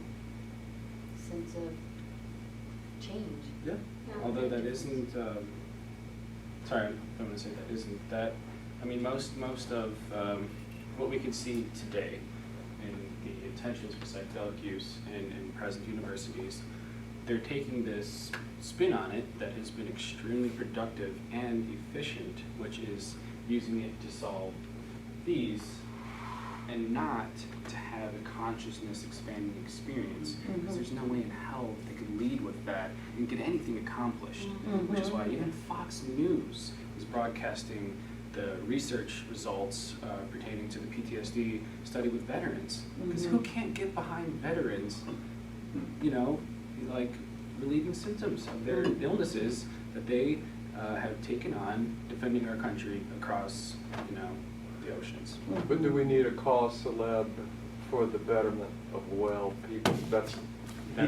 sense of change. Yeah. Although that isn't, sorry, I don't want to say that isn't that, I mean, most of what we can see today in the intentions for psychedelic use in present universities, they're taking this spin on it that has been extremely productive and efficient, which is using it to solve these and not to have a consciousness expanding experience, because there's no way in hell they could lead with that and get anything accomplished, which is why even Fox News is broadcasting the research results pertaining to the PTSD study with veterans, because who can't get behind veterans, you know, like relieving symptoms of their illnesses that they have taken on defending our country across, you know, the oceans. But do we need a cause celeb for the betterment of well people? That's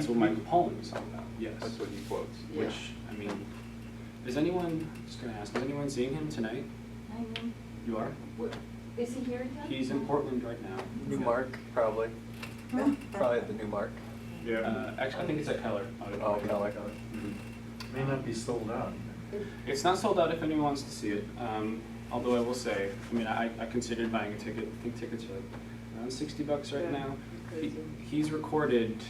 what Michael Pollan was talking about, yes. That's what he quotes. Which, I mean, is anyone, just gonna ask, is anyone seeing him tonight? I am. You are? Is he here again? He's in Portland right now. Newmark, probably. Probably at the Newmark. Actually, I think it's at Keller. Oh, Keller. May not be sold out. It's not sold out if anyone wants to see it. Although I will say, I mean, I considered buying a ticket. I think tickets are like around $60 right now. He's recorded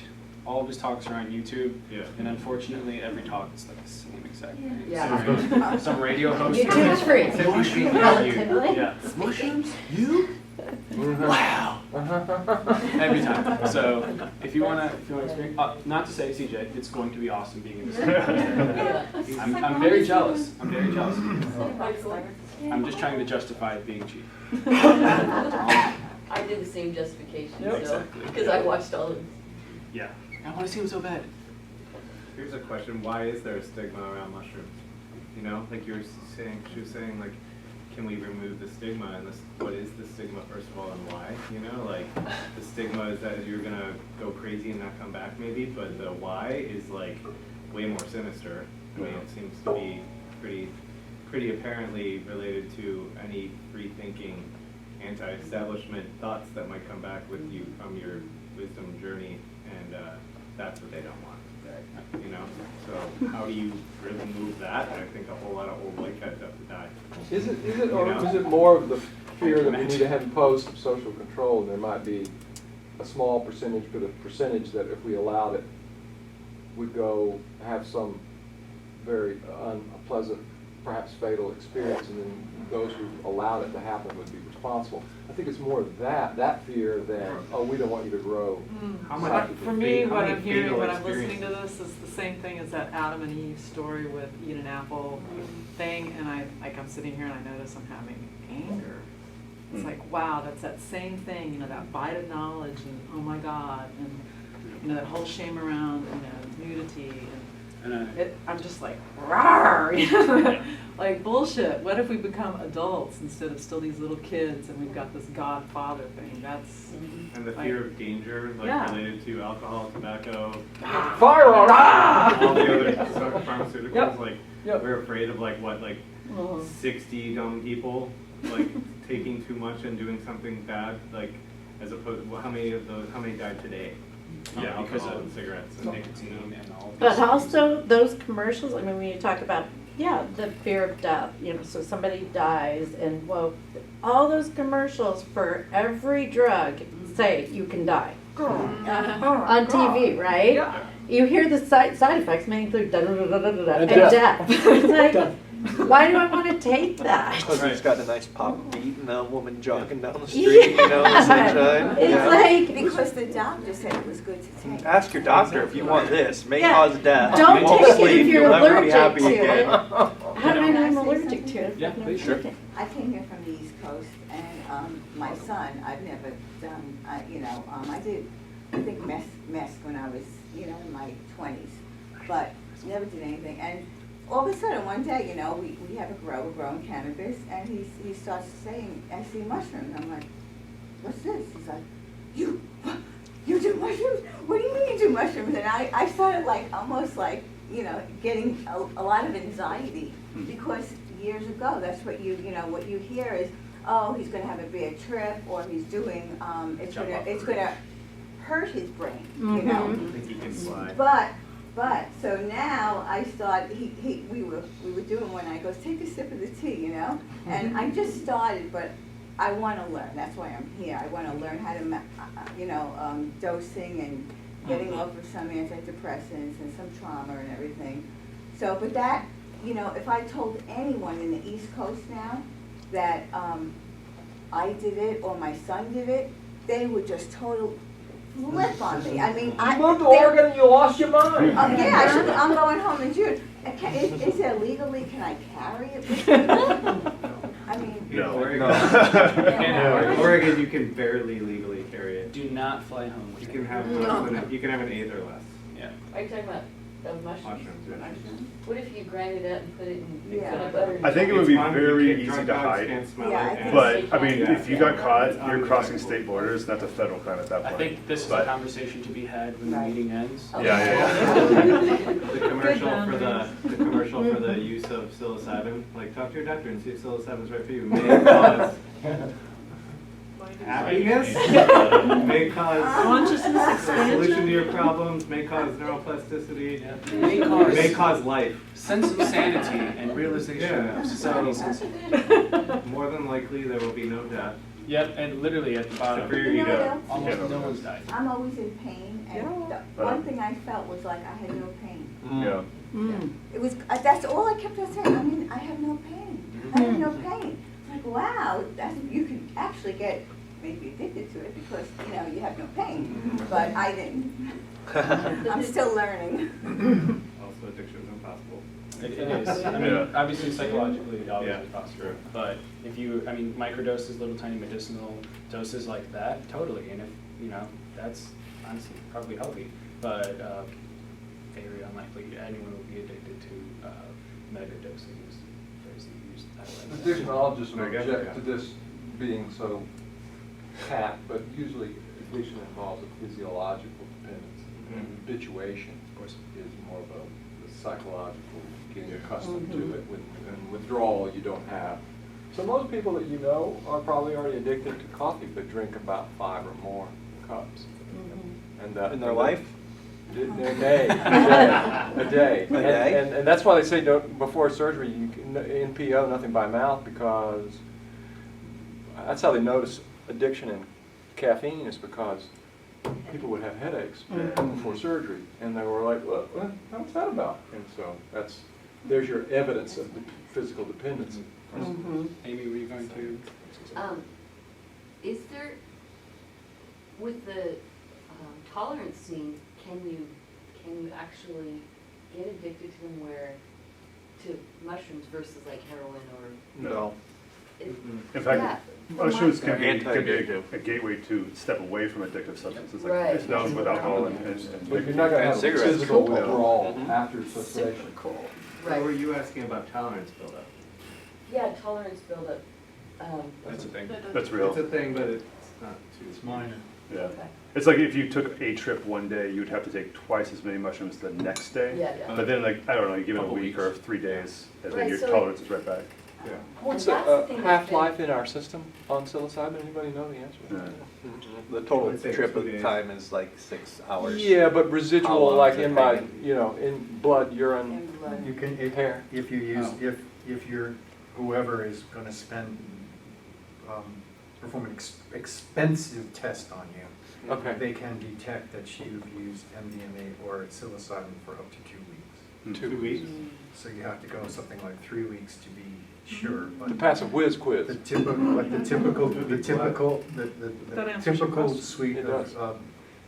all of his talks are on YouTube, and unfortunately, every talk is like the same exact thing. Yeah. Some radio host. YouTube's free. Mushrooms? Relatively. Yeah. Mushrooms? You? Wow. Every time. So if you wanna experience, not to say CJ, it's going to be awesome being in this. I'm very jealous. I'm very jealous. I'm just trying to justify it being cheap. I did the same justification, so, Exactly. because I watched all of them. Yeah. I want to see him so bad. Here's a question: why is there a stigma around mushrooms? You know, like you were saying, she was saying, like, can we remove the stigma? And this, what is the stigma, first of all, and why? You know, like, the stigma is that you're gonna go crazy and not come back, maybe, but the why is like way more sinister. I mean, it seems to be pretty apparently related to any free-thinking, anti-establishment thoughts that might come back with you from your wisdom journey, and that's what they don't want, you know? So how do you really move that? I think a whole lot of old white guys have to die. Is it more of the fear that we need to have imposed some social control, and there might be a small percentage, but a percentage that if we allowed it, would go have some very unpleasant, perhaps fatal experience, and then those who allowed it to happen would be responsible. I think it's more of that fear than, oh, we don't want you to grow. For me, what I'm hearing when I'm listening to this is the same thing as that Adam and Eve story with eat an apple thing, and I'm sitting here and I notice I'm having anger. It's like, wow, that's that same thing, you know, that bite of knowledge and, oh my God, and, you know, that whole shame around, you know, nudity and I'm just like, rawr, you know, like bullshit. What if we become adults instead of still these little kids and we've got this godfather thing? That's And the fear of danger, like Yeah. related to alcohol, tobacco, Firearm! all the other pharmaceuticals, Yep. like, Yep. we're afraid of like, what, like 60 dumb people, like, taking too much and doing something bad, like, as opposed, well, how many died today? From Yeah, because alcohol of and cigarettes. and nicotine and all. But these also things. those commercials, I mean, when you talk about, yeah, the fear of death, you know, so somebody dies and, well, all those commercials for every drug say you can die. On TV, right? Yeah. You hear the side effects may include da-da-da-da-da-da and death. death. It's like, why do I want to take that? Because it's got a nice pop beat and a woman jogging down the street, you know, in the sunshine. It's Yeah. like, Because the doctor said it was good to take. Ask your doctor if you want this. May Yeah. cause death. Don't You won't take it if sleep. you're You'll never be allergic happy to it. again. how do I know I'm allergic to it? Yeah, I've never please, sure. taken it. I came here from the East Coast, and my son, I've never done, you know, I did, I think meth when I was, you know, in my 20s, but never did anything. And all of a sudden, one day, you know, we have we're growing cannabis, and he starts saying, I see mushrooms. I'm like, what's this? He's like, you do mushrooms? What do you mean you do mushrooms? And I started like, almost like, you know, getting a lot of anxiety, because years ago, that's what you know, what you hear is, oh, he's gonna have a bad trip, or he's doing, it's gonna hurt his brain, you know? I think he can fly. But, so now I start, we were doing one night, he goes, take a sip of the tea, you know? And I just started, but I wanna learn, that's why I'm here. I wanna learn how to, you know, dosing and getting off of some antidepressants and some trauma and everything. So, but that, you know, if I told anyone in the East Coast now that I did it or my son did it, they would just totally flip on me. I mean, You moved to Oregon and you lost your mind. yeah, I'm going home in June. Is it legally, can I carry it with me? I mean. In No. Oregon, No. in Oregon, you can barely legally carry it. Do not fly home with You it. can have you can have an eighth or less. Yeah. Are you talking about mushrooms? Mushrooms, yeah. What if you grind it up and put it in Yeah. peanut butter? I think it would be It's fun. very You can't- easy drug to dogs hide. can't smell Yeah, it, I and- think But, I mean, Yeah. if you got caught, It's you're crossing undetectable. state borders, that's a federal crime at that I point. think this is a But- conversation to be had when the Right. meeting ends. The commercial for the use of psilocybin, like talk to your doctor and see if psilocybin's right for you, may cause happiness, may cause Consciousness a solution to expansion. your problems, may cause neuroplasticity, Yeah. May cause may cause life. sense of sanity and realization Yeah. of society's sensitivity. More than likely, there will be no death. Yep, and literally at the So bottom, for your You know ego, what else? you almost can't no overdose. one's died. I'm always in pain, and the one thing I felt was like I had no pain. Yeah. It was, that's all I kept on saying, I mean, I have no pain, I have no pain. It's like, wow, you can actually get maybe addicted to it because, you know, you have no pain, but I didn't. I'm still learning. Also, addiction is impossible. It is. I mean, Yeah. obviously psychologically it always Yeah, is possible. true. But if you, I mean, microdoses, little tiny medicinal doses like that, totally. And if, you know, that's honestly probably healthy. But very unlikely anyone will be addicted to megadosing is the phrase that you used. I like that. Addiction, I'll just I guess, object yeah. to this being so pat, but usually addiction involves a physiological dependence. And habituation Of course. is more of a psychological, getting accustomed to it. And withdrawal you don't have. So most people that you know are probably already addicted to coffee, but drink about 5 or more cups. And In their life? A day. A day. A day? And that's why they say don't, before surgery, you can, NPO, nothing by mouth, because that's how they notice addiction in caffeine, is because people would have headaches before surgery. And they were like, what's that about? And so there's your evidence of physical dependence. Amy, were you going to? Is there, with the tolerance scene, can you actually get addicted to them to mushrooms versus like heroin or? No. In fact, Yeah. mushrooms can be Anti-addictive. a gateway to step away from addictive substances, Right. like it's known with alcohol and But you're not gonna have a Cigarettes. physical Cool. withdrawal Mhm. after Super cessation. cool. Or were Right, you asking about tolerance buildup? yeah, tolerance buildup, That's a thing. that's real. It's a thing, but it's not too. It's minor. Yeah. okay, It's like if you took a trip one day, you'd have to take twice as many mushrooms the next day. yeah, yeah. But then, like, I don't know, you give it a Couple week or 3 days, and then Right, your so tolerance is right back. Yeah. What's And that's the the thing that's half-life in our system on psilocybin? Anybody know the answer? Yeah. The total I'd say trip 2 days. Time is like 6 hours. Yeah, but How residual, long like is it in my, taking? in blood, urine, And blood. You can, hair. if you use, Oh. if you're, whoever is gonna spend, perform an expensive test on you, Okay. they can detect that you've used MDMA or psilocybin for up to 2 weeks. 2 weeks. So you have to go something like 3 weeks to be sure, but. To pass a whiz quiz. The typical, but the typical, That the answers your typical question. suite It of does.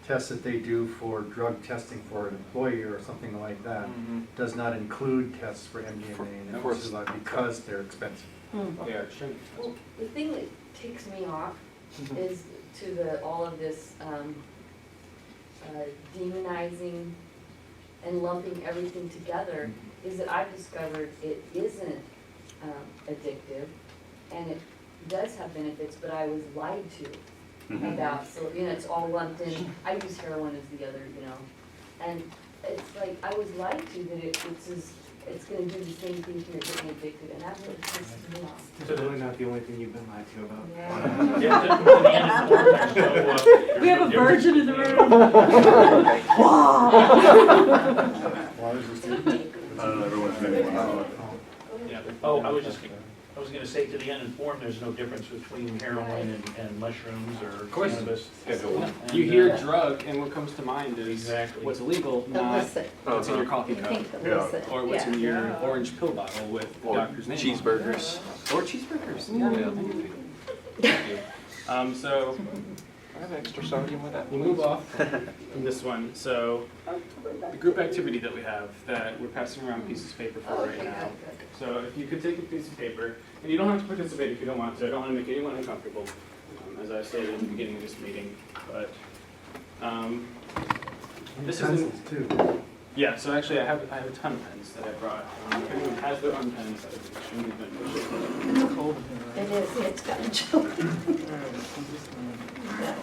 tests that they do for drug testing for an employee or something like that Mhm. does not include tests for MDMA and For- psilocybin because they're expensive. They are extremely Well, the thing that ticks me off is to all of this demonizing and lumping everything together, is that I've discovered it isn't addictive, and it does have benefits, but I was lied to Mhm. about, so, it's all lumped in. I use heroin as the other, and it's like, I was lied to that it's gonna do the same thing here, get me addicted, and that's what pisses me off. It's really not the only thing you've been lied to about. Yeah. Yeah, to the end of the board, so, We have a virgin in the room. I don't know, everyone's maybe one. Yeah. Oh, I was gonna say, to the uninformed, there's no difference between heroin and mushrooms or course. cannabis. You hear drug, and what comes to mind is Exactly. what's illegal, not Illicit. what's in your coffee You cup, think Yeah. illicit. or what's in your Yeah. orange pill bottle with the Or doctor's name. on it. cheeseburgers. Or cheeseburgers. Yeah. Anything. Thank you. So I have extra sodium with that. we'll move off from this one. So the group activity that we have, that we're passing around pieces of paper for right Okay, now. good. So if you could take a piece of paper, and you don't have to participate if you don't want to. I don't want to make anyone uncomfortable, as I stated at the beginning of this meeting. But this is Pencils too. yeah. So actually, I have a ton of pens that I brought. If anyone has their own pens, that would be extremely beneficial. It's cold in here. It is, it's got a chill. Yeah.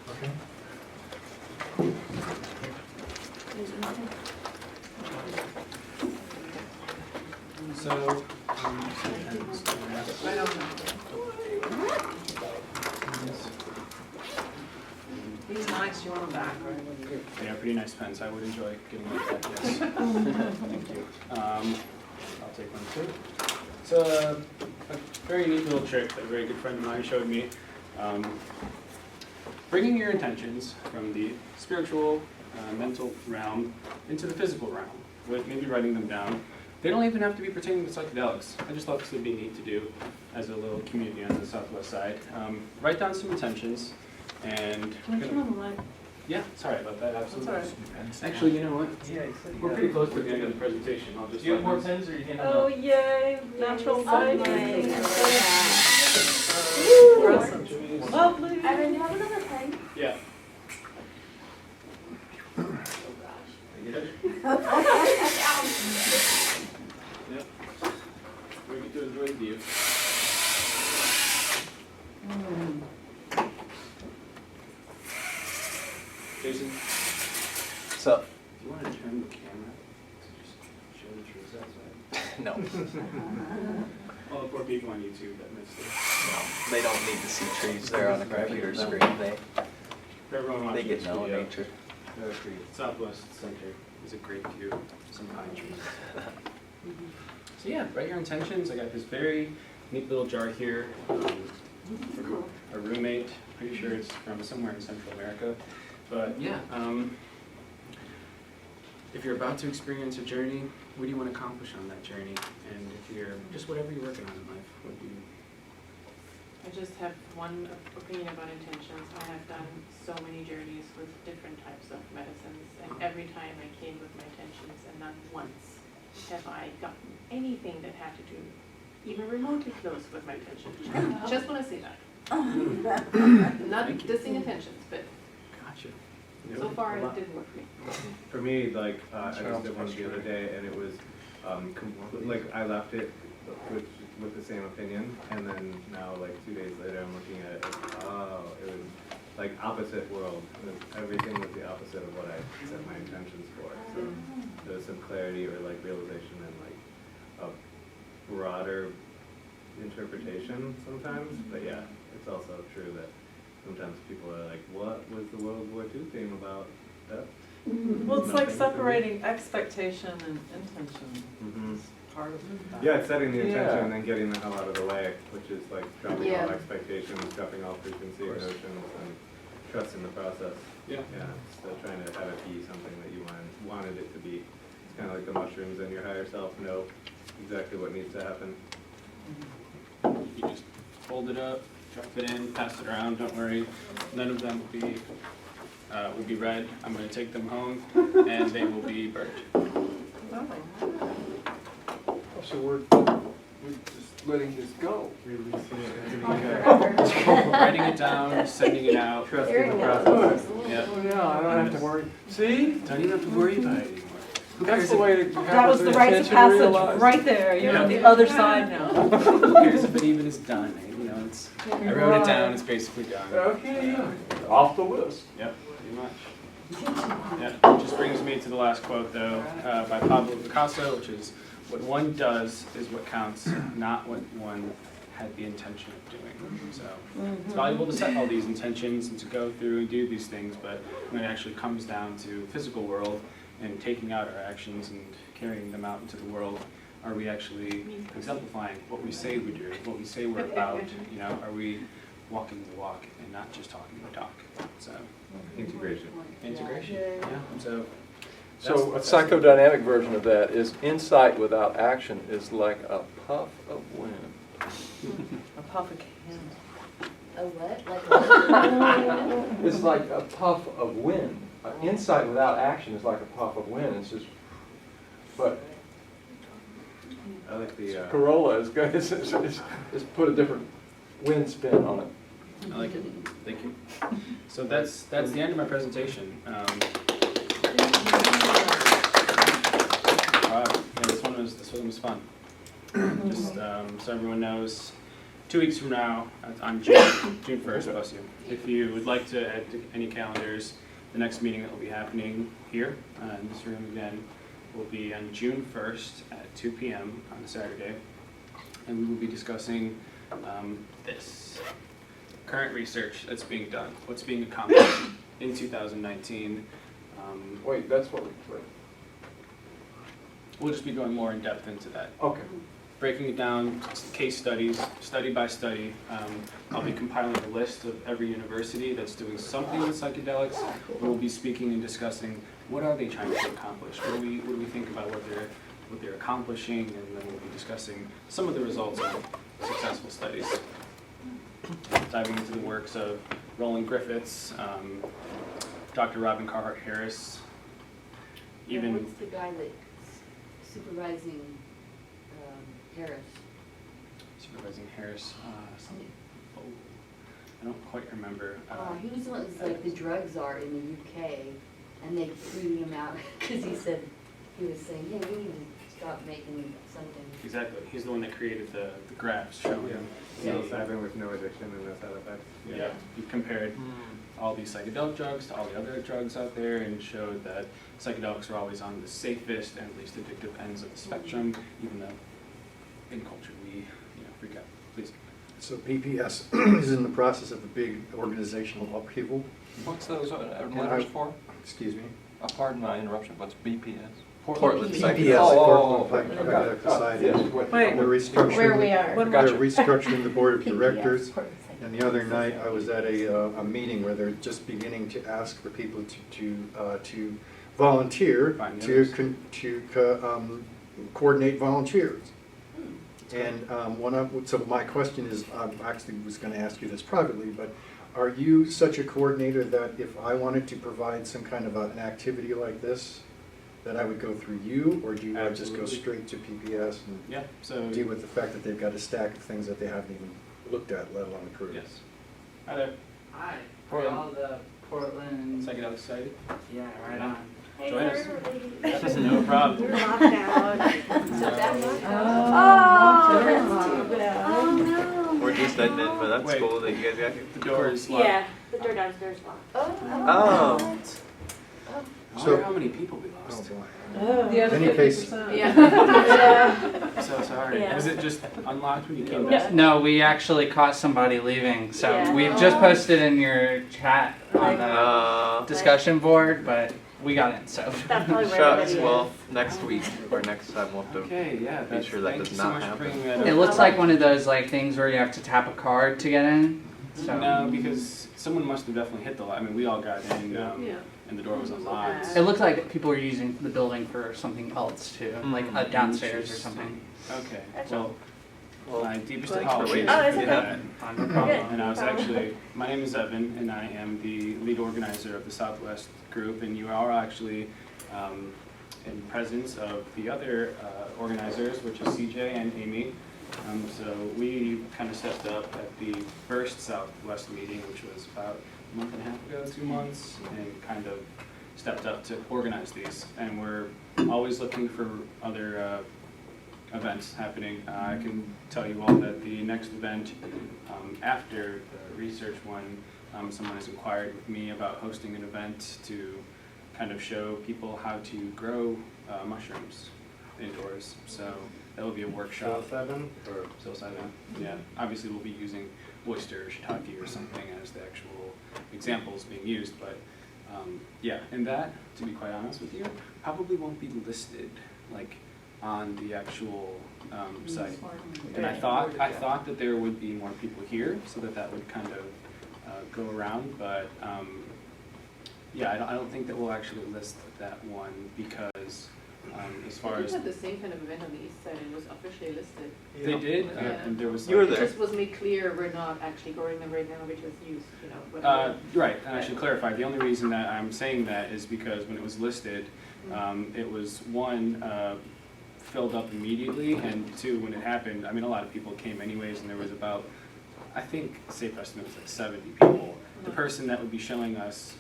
Okay. So I don't know. These nice, you want them back, right? they are pretty nice pens. I would enjoy getting them back. Yes. Thank you. I'll take one too. It's a very neat little trick that a very good friend of mine showed me. Bringing your intentions from the spiritual, mental realm into the physical realm, with maybe writing them down. They don't even have to be pertaining to psychedelics. I just thought this would be neat to do as a little community on the southwest side. Write down some intentions, and Can I turn on the light? yeah, sorry about that. Absolutely. That's Actually, you know what? Yeah, you said you We're had- pretty close to the end of the presentation. I'll just. Do you have let more them- pens or you hand them Oh, out? yay, natural light. Woo! Awesome. Lovely. Evan, do you have another pen? Yeah. Yep. We get to enjoy the view. Jason, So, do you want to turn the camera to just show the trees outside? no, All the poor people on YouTube that missed it. they don't need to see trees there on a computer screen. For everyone They watching get this no video, nature. the southwest center is a great view, some pine trees. So yeah, write your intentions. I got this very neat little jar here from a roommate. Pretty sure it's from somewhere in Central America. But yeah, if you're about to experience a journey, what do you want to accomplish on that journey? And if you're just whatever you're working on in life, what do you? I just have one opinion about intentions. I have done so many journeys with different types of medicines, and every time I came with my intentions, and not once have I gotten anything that had to do even remotely close with my attention. Just want to say that. Not dissing intentions, but Gotcha. so far it didn't work for me. For me, like, I just did one the other day, and it was, like, I left it with the same opinion, and then now, like, 2 days later, I'm looking at it, oh, it was, like, opposite world. Everything was the opposite of what I set my intentions for. So there was some clarity or, like, realization and, like, a broader interpretation sometimes, but yeah, it's also true that sometimes people are like, what was the World War II theme about? That Well, it's like nothing to me. separating expectation and intention. Mhm. Is part of that. Yeah, it's setting the intention Yeah. and then getting the hell out of the way, which is like dropping Yeah. all expectations, dropping all preconceived notions, and trusting the process. Yeah. Yeah, still trying to have it be something that you wanted it to be. It's kind of like the mushrooms and your higher self know exactly what needs to happen. You just fold it up, drop it in, pass it around, don't worry. None of them will be read. I'm gonna take them home and they will be burnt. So we're just letting this go. Releasing it into the universe. Writing it down, sending it out. Trusting the process. Yeah. Oh, yeah, I don't have to worry. See? Don't even have to worry about it anymore. Who That's cares the if- way to have That was the rites of intention passage realized. right there, you're on the Yeah. other side now. Who cares if it even is done? You know, I wrote it down, it's basically done. Okay, yeah. Off the list. Yep, pretty much. Yeah, which just brings me to the last quote though, by Pablo Picasso, which is, "What one does is what counts, not what one had the intention of doing." So it's valuable to set all these intentions and to go through and do these things, but when it actually comes down to physical world and taking out our actions and carrying them out into the world, are we actually exemplifying what we say we do, what we say we're about? You know, are we walking the walk and not just talking the talk? So Integration. integration, yeah. So So a that's- psychodynamic version of that is insight without action is like a puff of wind. A puff of candle. A what? Like what? It's like a puff of wind. Insight without action is like a puff of wind. It's just, but I like the, Corolla is good. It's put a different wind spin on it. I like it. Thank you. So that's the end of my presentation. Wow, yeah, this one was fun. Just so everyone knows, 2 weeks from now, on June 1st, bless you. If you would like to add to any calendars, the next meeting that will be happening here in this room again will be on June 1st at 2 p.m. on a Saturday, and we will be discussing this. Current research that's being done, what's being accomplished in 2019. Wait, that's what we put. We'll just be going more in depth into that. Okay. Breaking it down, case studies, study by study. I'll be compiling a list of every university that's doing something with psychedelics. We'll be speaking and discussing what are they trying to accomplish, what do we think about what they're accomplishing, and then we'll be discussing some of the results of successful studies. Diving into the works of Roland Griffiths, Dr. Robin Carhart Harris, even What's the guy that's supervising Harris? supervising Harris. I don't quite remember. He was the one that's like the drug czar in the UK, and they threw him out because he said, he was saying, hey, we need to stop making something. Exactly. He's the one that created the graphs showing psilocybin with no addiction and no side effects. Yeah, he compared all these psychedelic drugs to all the other drugs out there and showed that psychedelics are always on the safest and least addictive ends of the spectrum, even though in culture we freak out. Please. So BPS is in the process of a big organizational upheaval. What's those And letters I- for? Excuse me? Pardon my interruption, what's BPS? Portland BPS, Oh, Portland okay. Psychedelic Society. Yes. Wait. They're restructuring. Where we are. What They're about restructuring the board of directors. Portland And the other night, I was at a meeting where they're just beginning to ask for people to volunteer, Find to others. coordinate volunteers. And so my question is, I actually was going to ask you this privately, but are you such a coordinator that if I wanted to provide some kind of an activity like this, that I would go through you, or do you want to just go Absolutely. straight to PPS and Yeah, so, deal with the fact that they've got a stack of things that they haven't even looked at, let alone approved? yes. Hi there. Hi, Portland. all the Portland. Psychedelic Society? Yeah, right on. Join us. No problem. We're locked out. Oh, Oh, no. We're just heading in, but that's Wait. cool that you guys got here. The door is locked. Yeah, the door downstairs locked. Oh. I So- wonder how many people we Oh, lost. boy. The other Any case- 50%. Yeah. I'm so sorry. Yeah. Was it just unlocked when you came No. back? No, we actually caught somebody leaving, so Yeah. we've just posted in your chat on the Uh, discussion board, but we got in, so. That's probably where shucks, everybody well, is. next week or next time we'll have to. Okay, yeah. Be that's- sure that thank does you so not much for happen. bringing that up. It looks like one of those like things where you have to tap a card to get in, so. No, because someone must have definitely hit the light. I mean, we all got in, Yeah. and the door was unlocked. It looked like people were using the building for something else too, like downstairs or something. Okay, That's well, Well, my deepest Thanks for apologies waiting. Oh, it's for okay. that. No problem. Good. And I was actually, my name is Evan, and I am the lead organizer of the Southwest group, and you are actually in presence of the other organizers, which is CJ and Amy. So we kind of stepped up at the first Southwest meeting, which was about a month and a half ago, 2 months, and kind of stepped up to organize these. And we're always looking for other events happening. I can tell you all that the next event after the research one, someone has inquired with me about hosting an event to kind of show people how to grow mushrooms indoors. So that will be a workshop. Psilocybin or Psilocybin, yeah. Obviously, we'll be using oyster or shiitake or something as the actual examples being used, but yeah. And that, to be quite honest with you, probably won't be listed like on the actual site. And I thought that there would be more people here, so that would kind of go around, but yeah, I don't think that we'll actually list that one because as far We as had the same kind of event on the east side, and it was officially listed. they did, Yeah. and there was You were like, there. It just was made clear we're not actually growing them right now, we just use, whatever. Right, and I should clarify, the only reason that I'm saying that is because when it was listed, it was one, filled up immediately, and two, when it happened, I mean, a lot of people came anyways, and there was about, I think, safe estimate was like 70 people. The person that would be showing us,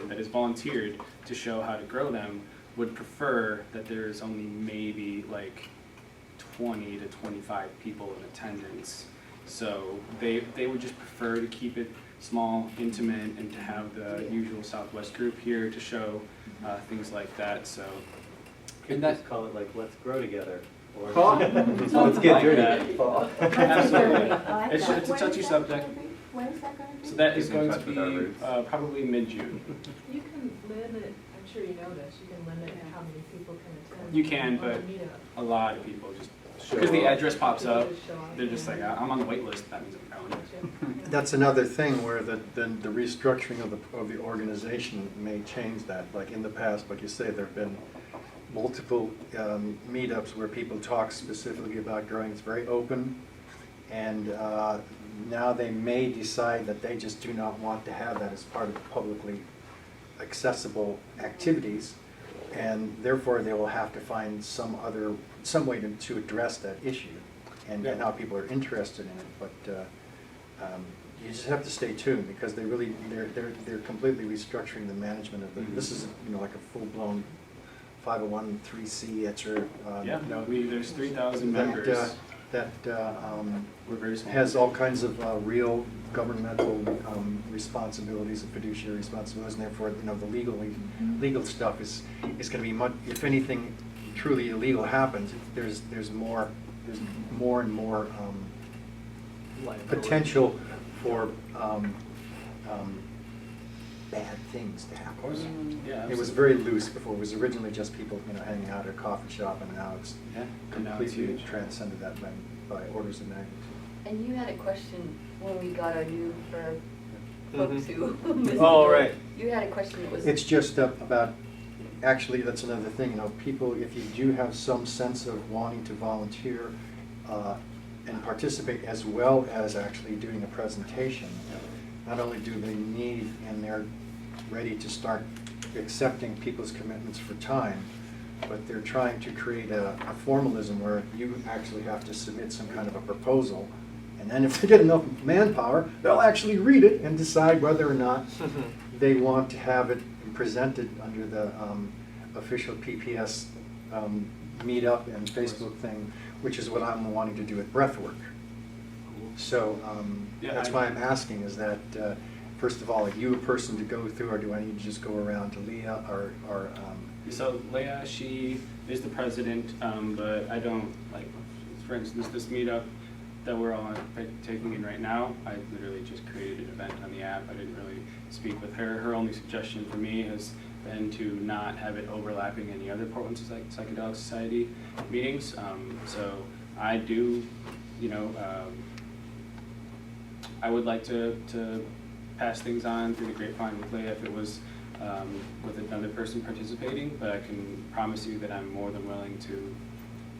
that is volunteered to show how to grow them, would prefer that there's only maybe like 20 to 25 people in attendance. So they would just prefer to keep it small, intimate, and to have the usual Southwest group here to show things like that. So, could and that, just call it like "Let's Grow Together" or let's get through that. Absolutely. Oh, It's a touchy subject. When is that gonna be? So that is Keep in going to touch with our be roots. probably mid-June. You can limit, I'm sure you know this, you can limit how many people can attend. You can, on but a meetup. a lot of people just, Show because the up. address pops People up, just show up. they're just like, I'm on the wait list, that means I'm going. Gotcha. That's another thing where the restructuring of the organization may change that. Like in the past, like you say, there've been multiple meetups where people talk specifically about growing. It's very open, and now they may decide that they just do not want to have that as part of publicly accessible activities, and therefore they will have to find some way to address that issue and how people are interested in it. But you just have to stay tuned because they're completely restructuring the management of the. This is like a full-blown 501(c)(3), etc. Yeah, there's 3,000 members. That We're very small. has all kinds of real governmental responsibilities and fiduciary responsibilities, and therefore, the legal stuff is going to be much. If anything truly illegal happens, there's more and more potential for bad things to happen. Of course. Yeah, It was very loose before. It was originally just people, hanging out at a coffee shop, and now it's yeah. And now it's completely huge. transcended that by orders of magnitude. And you had a question when we got our new for folks who missed Oh, it. right. You had a question that was. It's just about, actually, that's another thing, people, if you do have some sense of wanting to volunteer and participate as well as actually doing a presentation, not only do they need, and they're ready to start accepting people's commitments for time, but they're trying to create a formalism where you actually have to submit some kind of a proposal. And then if they get enough manpower, they'll actually read it and decide whether or not they want to have it presented under the official PPS meetup and Facebook thing, which is what I'm wanting to do at Breathwork. So that's why I'm asking, is that, first of all, are you a person to go through, or do I need to just go around to Leah, or So Leah, she is the president, but I don't, like, for instance, this meetup that we're all taking in right now, I literally just created an event on the app. I didn't really speak with her. Her only suggestion for me has been to not have it overlapping any other Portland Psychedelic Society meetings. So I do, you know, I would like to pass things on through the grapevine with Leah if it was with another person participating, but I can promise you that I'm more than willing to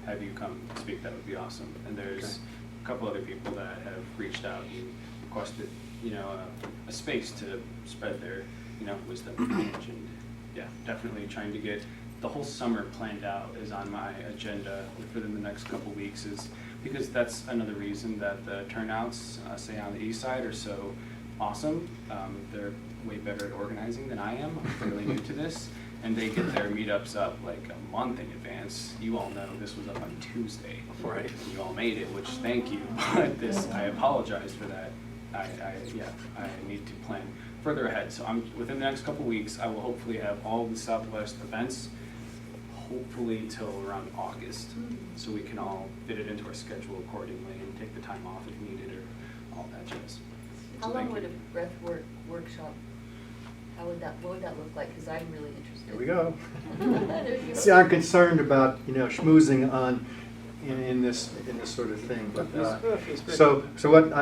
have you come speak. That would be awesome. And there's a couple other people that have reached out and requested, you know, a space to spread their, you know, wisdom and knowledge. And yeah, definitely trying to get the whole summer planned out is on my agenda within the next couple weeks, is because that's another reason that the turnouts, say on the east side, are so awesome. They're way better at organizing than I am. I'm fairly new to this. And they get their meetups up like a month in advance. You all know this was up on Tuesday. Right. And you all made it, which thank you. But this, I apologize for that. I need to plan further ahead. So within the next couple weeks, I will hopefully have all the Southwest events, hopefully till around August. So we can all fit it into our schedule accordingly and take the time off if needed or all that jazz. How long would a breathwork workshop, what would that look like? Because I'm really interested. Here we go. There you go. See, I'm concerned about, you know, schmoozing on in this sort of thing. But so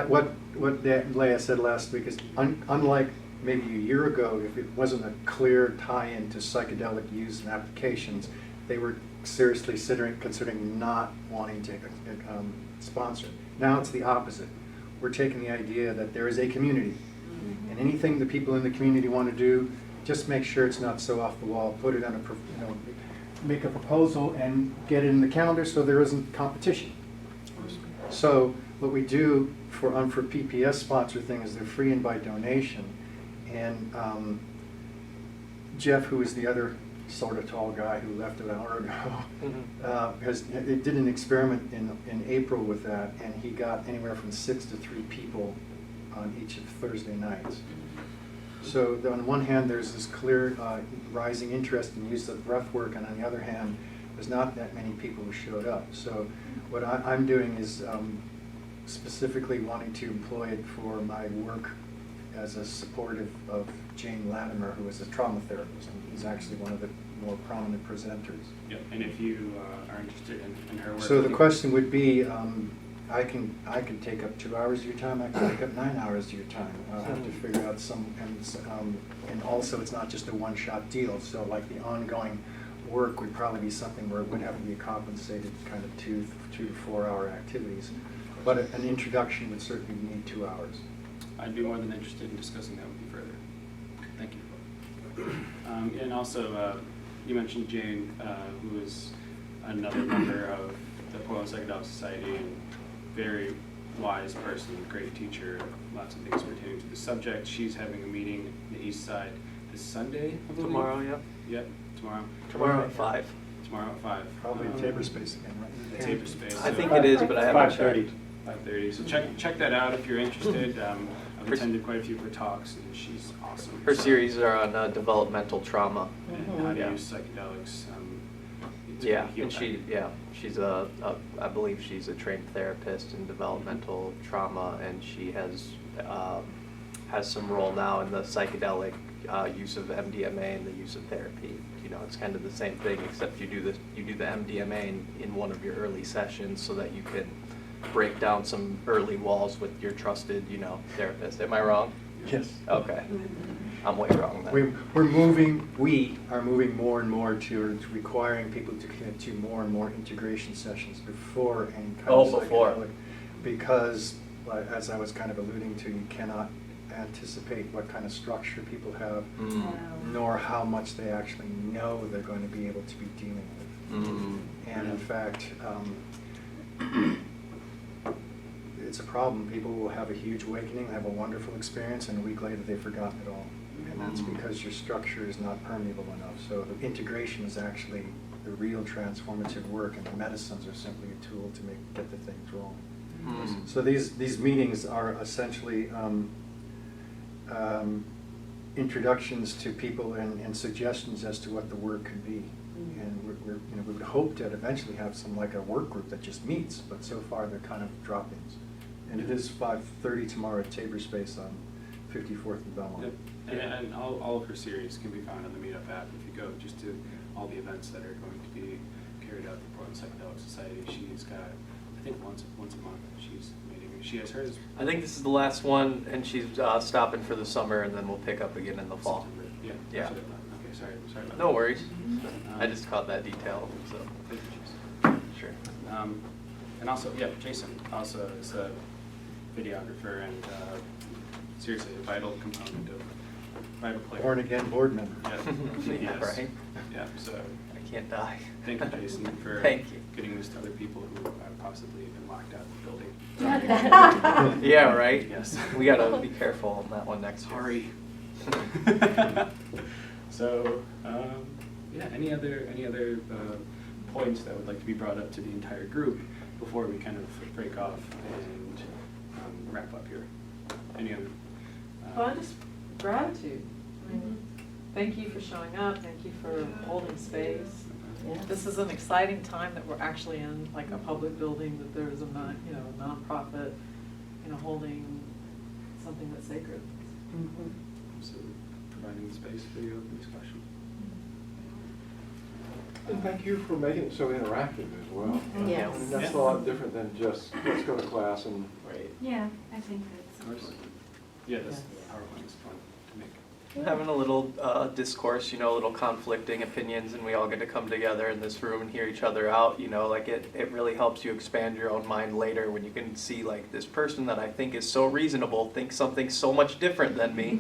what Leah said last week is unlike maybe a year ago, if it wasn't a clear tie-in to psychedelic use and applications, they were seriously considering not wanting to sponsor. Now it's the opposite. We're taking the idea that there is a community, and anything the people in the community want to do, just make sure it's not so off the wall. Put it on make a proposal and get it in the calendar so there isn't competition. So what we do for PPS sponsor thing is they're free and by donation. And Jeff, who is the other sort of tall guy who left an hour ago, did an experiment in April with that, and he got anywhere from 6 to 3 people on each of Thursday nights. So on one hand, there's this clear rising interest in use of breath work, and on the other hand, there's not that many people who showed up. So what I'm doing is specifically wanting to employ it for my work as a supportive of Jane Latimer, who is a trauma therapist, and he's actually one of the more prominent presenters. Yeah, and if you are interested in her work. So the question would be, I can take up 2 hours of your time. I can take up 9 hours of your time. I'll have to figure out and also it's not just a one-shot deal. So like the ongoing work would probably be something where it would have to be a compensated kind of 2 to 4 hour activities. But an introduction would certainly need 2 hours. I'd be more than interested in discussing that with you further. Thank you. And also, you mentioned Jane, who is another member of the Portland Psychedelic Society, and very wise person, great teacher, lots of things pertaining to the subject. She's having a meeting in the East Side this Sunday, I believe. Tomorrow, yep. Yep, tomorrow. Tomorrow at 5. Tomorrow at 5. Probably in Tabor Space again, right? The Tabor Space. I think it is, but I haven't checked. 5:30. So check that out if you're interested. I've attended quite a few of her talks, and she's awesome. Her series are on developmental trauma. And how to use psychedelics. Yeah, and she's I believe she's a trained therapist in developmental trauma, and she has some role now in the psychedelic use of MDMA and the use of therapy. You know, it's kind of the same thing, except you do the MDMA in one of your early sessions so that you can break down some early walls with your trusted, therapist. Am I wrong? Yes. Okay. I'm way wrong then. We are moving more and more towards requiring people to commit to more and more integration sessions before any kind of psychedelic. Because, as I was kind of alluding to, you cannot anticipate what kind of structure people have, nor how much they actually know they're going to be able to be dealing with. And in fact, it's a problem. People will have a huge awakening, have a wonderful experience, and a week later they've forgotten it all. And that's because your structure is not permeable enough. So the integration is actually the real transformative work, and the medicines are simply a tool to get the things rolling. So these meetings are essentially introductions to people and suggestions as to what the work could be. And we would hope to eventually have some like a work group that just meets, but so far they're kind of drop-ins. And it is 5:30 tomorrow at Tabor Space on 54th and Belmont. Yep. And all of her series can be found on the Meetup app. If you go just to all the events that are going to be carried out at the Portland Psychedelic Society, she's got, I think once a month she's meeting. She has hers. I think this is the last one, and she's stopping for the summer, and then we'll pick up again in the fall. September. Yeah. Yeah. Okay, sorry about No that. worries. I just caught that detail, so. Thank you, Jason. Sure. And also, yeah, Jason also is a videographer and seriously a vital component of vital player. Born again board member. Yeah. Yes. Right. Yeah. So I can't die. thank you, Jason, for Thank you. getting this to other people who possibly have been locked out of the building. Yeah, right? Yes. We gotta be careful on that one next year. Sorry. So, yeah, any other points that would like to be brought up to the entire group before we kind of break off and wrap up here? Any other? Well, just gratitude. I mean, thank you for showing up, thank you for holding space. Yes. This is an exciting time that we're actually in like a public building, that there is a nonprofit, holding something that's sacred. So providing the space for the open discussion. And thank you for making it so interactive as well. Yes. I mean, that's a lot different than just, let's go to class and. Right. Yeah, I think that's Of course. Yeah, this PowerPoint is fun to make. Having a little discourse, a little conflicting opinions, and we all get to come together in this room and hear each other out, like it really helps you expand your own mind later when you can see like this person that I think is so reasonable thinks something so much different than me.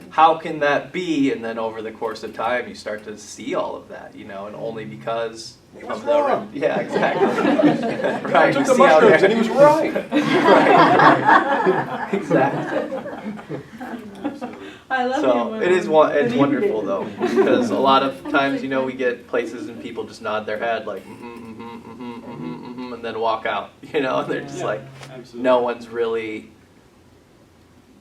How can that be? And then over the course of time you start to see all of that, and only because of the wrong? Yeah, exactly. Right. I took you the see how mushrooms they're- and he was right. Right. Exactly. I love So you. it is it's wonderful though, because a lot of times we get places and people just nod their head like and then walk out, and they're just like Absolutely. no one's really,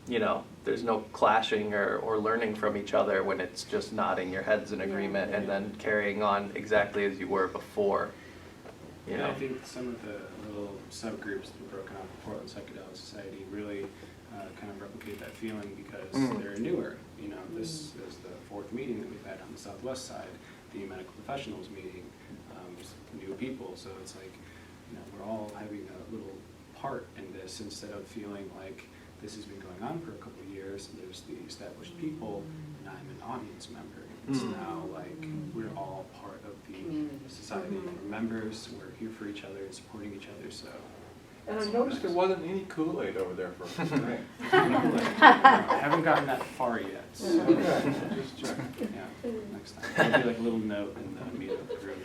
there's no clashing or learning from each other when it's just nodding your heads in agreement and then carrying on exactly as you were before. And I think some of the little subgroups that were broken off the Portland Psychedelic Society really kind of replicate that feeling because they're newer. This is the fourth meeting that we've had on the southwest side, the medical professionals meeting, new people. So it's like, we're all having a little part in this instead of feeling like this has been going on for a couple of years. There's the established people, and I'm an audience member. It's now like we're all part of the society. We're members. We're here for each other and supporting each other. So. And I noticed there wasn't any Kool-Aid over there for a drink. I haven't gotten that far yet. So Okay, just check. Yeah, next time. There'll be like a little note in the meetup group.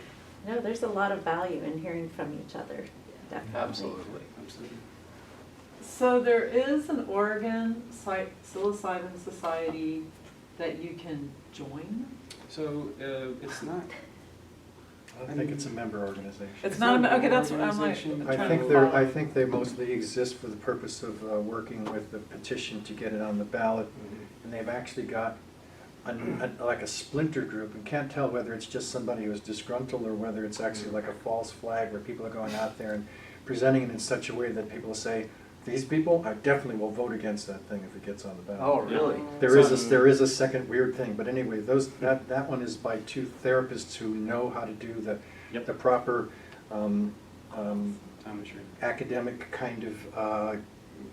No, there's a lot of value in hearing from each other, definitely. Absolutely. Absolutely. So there is an Oregon Psilocybin Society that you can join? So it's not. I think it's a member organization. It's not okay, that's what I'm like. I think they mostly exist for the purpose of working with the petition to get it on the ballot. And they've actually got like a splinter group, and can't tell whether it's just somebody who's disgruntled or whether it's actually like a false flag where people are going out there and presenting it in such a way that people will say, these people, I definitely will vote against that thing if it gets on the ballot. Oh, really? There is a second weird thing, but anyway, that one is by two therapists who know how to do the proper academic kind of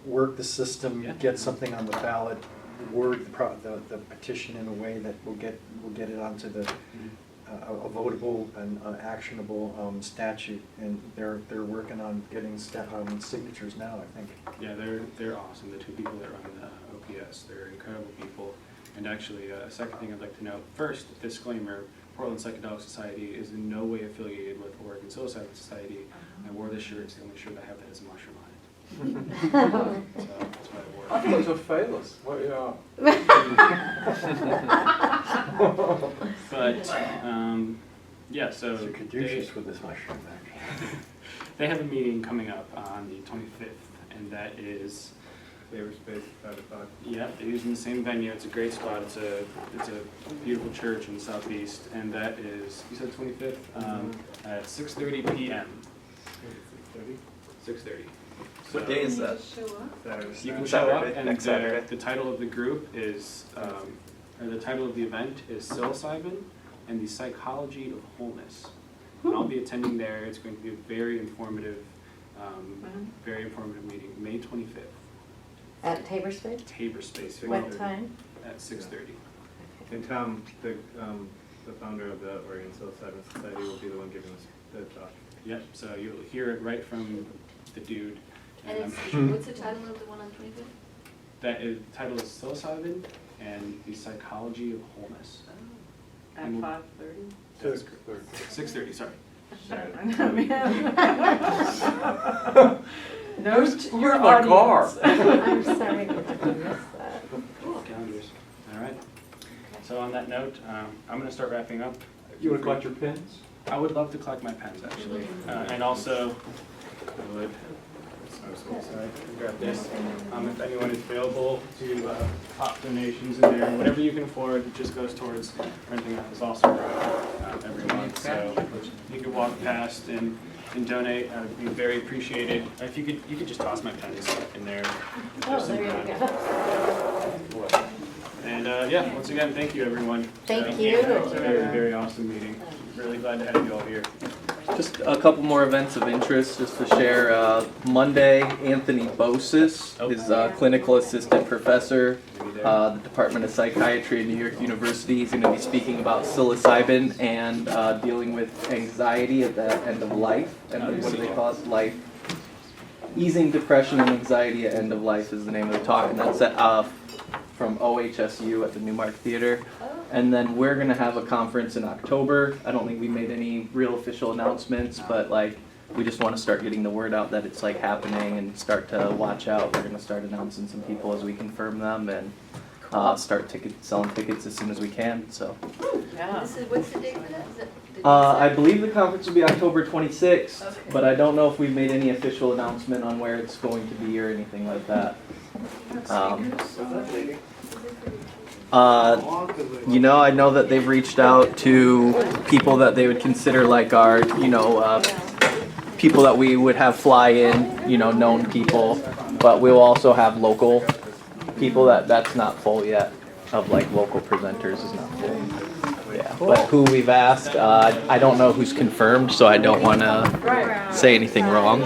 work the system, get something on the ballot, word the petition in a way that will get it onto the a votable and actionable statute, and they're working on getting signatures now, I think. Yeah, they're awesome. The two people that run the OPS, they're incredible people. And actually, a second thing I'd like to note. First, disclaimer: Portland Psychedelic Society is in no way affiliated with Oregon Psilocybin Society. I wore this shirt to make sure that I have that as a mushroom on it. So that's why I wore it. I thought it was famous. Well, yeah. But yeah, so So caduceus with this mushroom there. they have a meeting coming up on the 25th, and that is. Labor space, 5 o'clock. Yeah, they're using the same venue. It's a great spot. It's a beautiful church in the southeast, and that is, you said 25th, at 6:30 p.m. 6:30. What day is that? Saturday. You can show up, Saturday, and next Saturday. the title of the group is, or the title of the event is Psilocybin and the Psychology of Wholeness. And I'll be attending there. It's going to be a very informative meeting, May 25th. At Tabor Space? Tabor Space. What time? At 6:30. And Tom, the founder of the Oregon Psilocybin Society, will be the one giving us the talk. Yep, so you'll hear it right from the dude. And I'm it's, sure what's the title of the one on 25th? that is, the title is Psilocybin and the Psychology of Wholeness. At And we'll- 5:30? 6:30, sorry. No, Where's my car? I'm sorry that I missed that. Calendars. All right. So on that note, I'm going to start wrapping up. You want to collect your pens? I would love to collect my pens, actually. And also, I would, sorry, grab this. If anyone is available to pop donations in there, whatever you can afford, it just goes towards renting out this awesome room every month. So you could walk past and donate. I would be very appreciated. If you could just toss my pens in there. Oh, there you go. And yeah, once again, thank you, everyone. Thank you. It's a very, very awesome meeting. Really glad to have you all here. Just a couple more events of interest just to share. Monday, Anthony Bosis is clinical assistant professor, the Department of Psychiatry at New York University. He's going to be speaking about psilocybin and dealing with anxiety at the end of life. And what do they call it? Life. Easing depression and anxiety at end of life is the name of the talk, and that's from OHSU at the Newmark Theater. And then we're going to have a conference in October. I don't think we made any real official announcements, but we just want to start getting the word out that it's happening and start to watch out. We're going to start announcing some people as we confirm them and start selling tickets as soon as we can. So. Yeah. What's the date for that? Is it I believe the conference will be October 26th, Okay. but I don't know if we've made any official announcement on where it's going to be or anything like that. I know that they've reached out to people that they would consider our, people that we would have fly in, known people, but we'll also have local people that's not full yet, of local presenters is not full. Yeah, but who we've asked, I don't know who's confirmed, so I don't want to say anything wrong.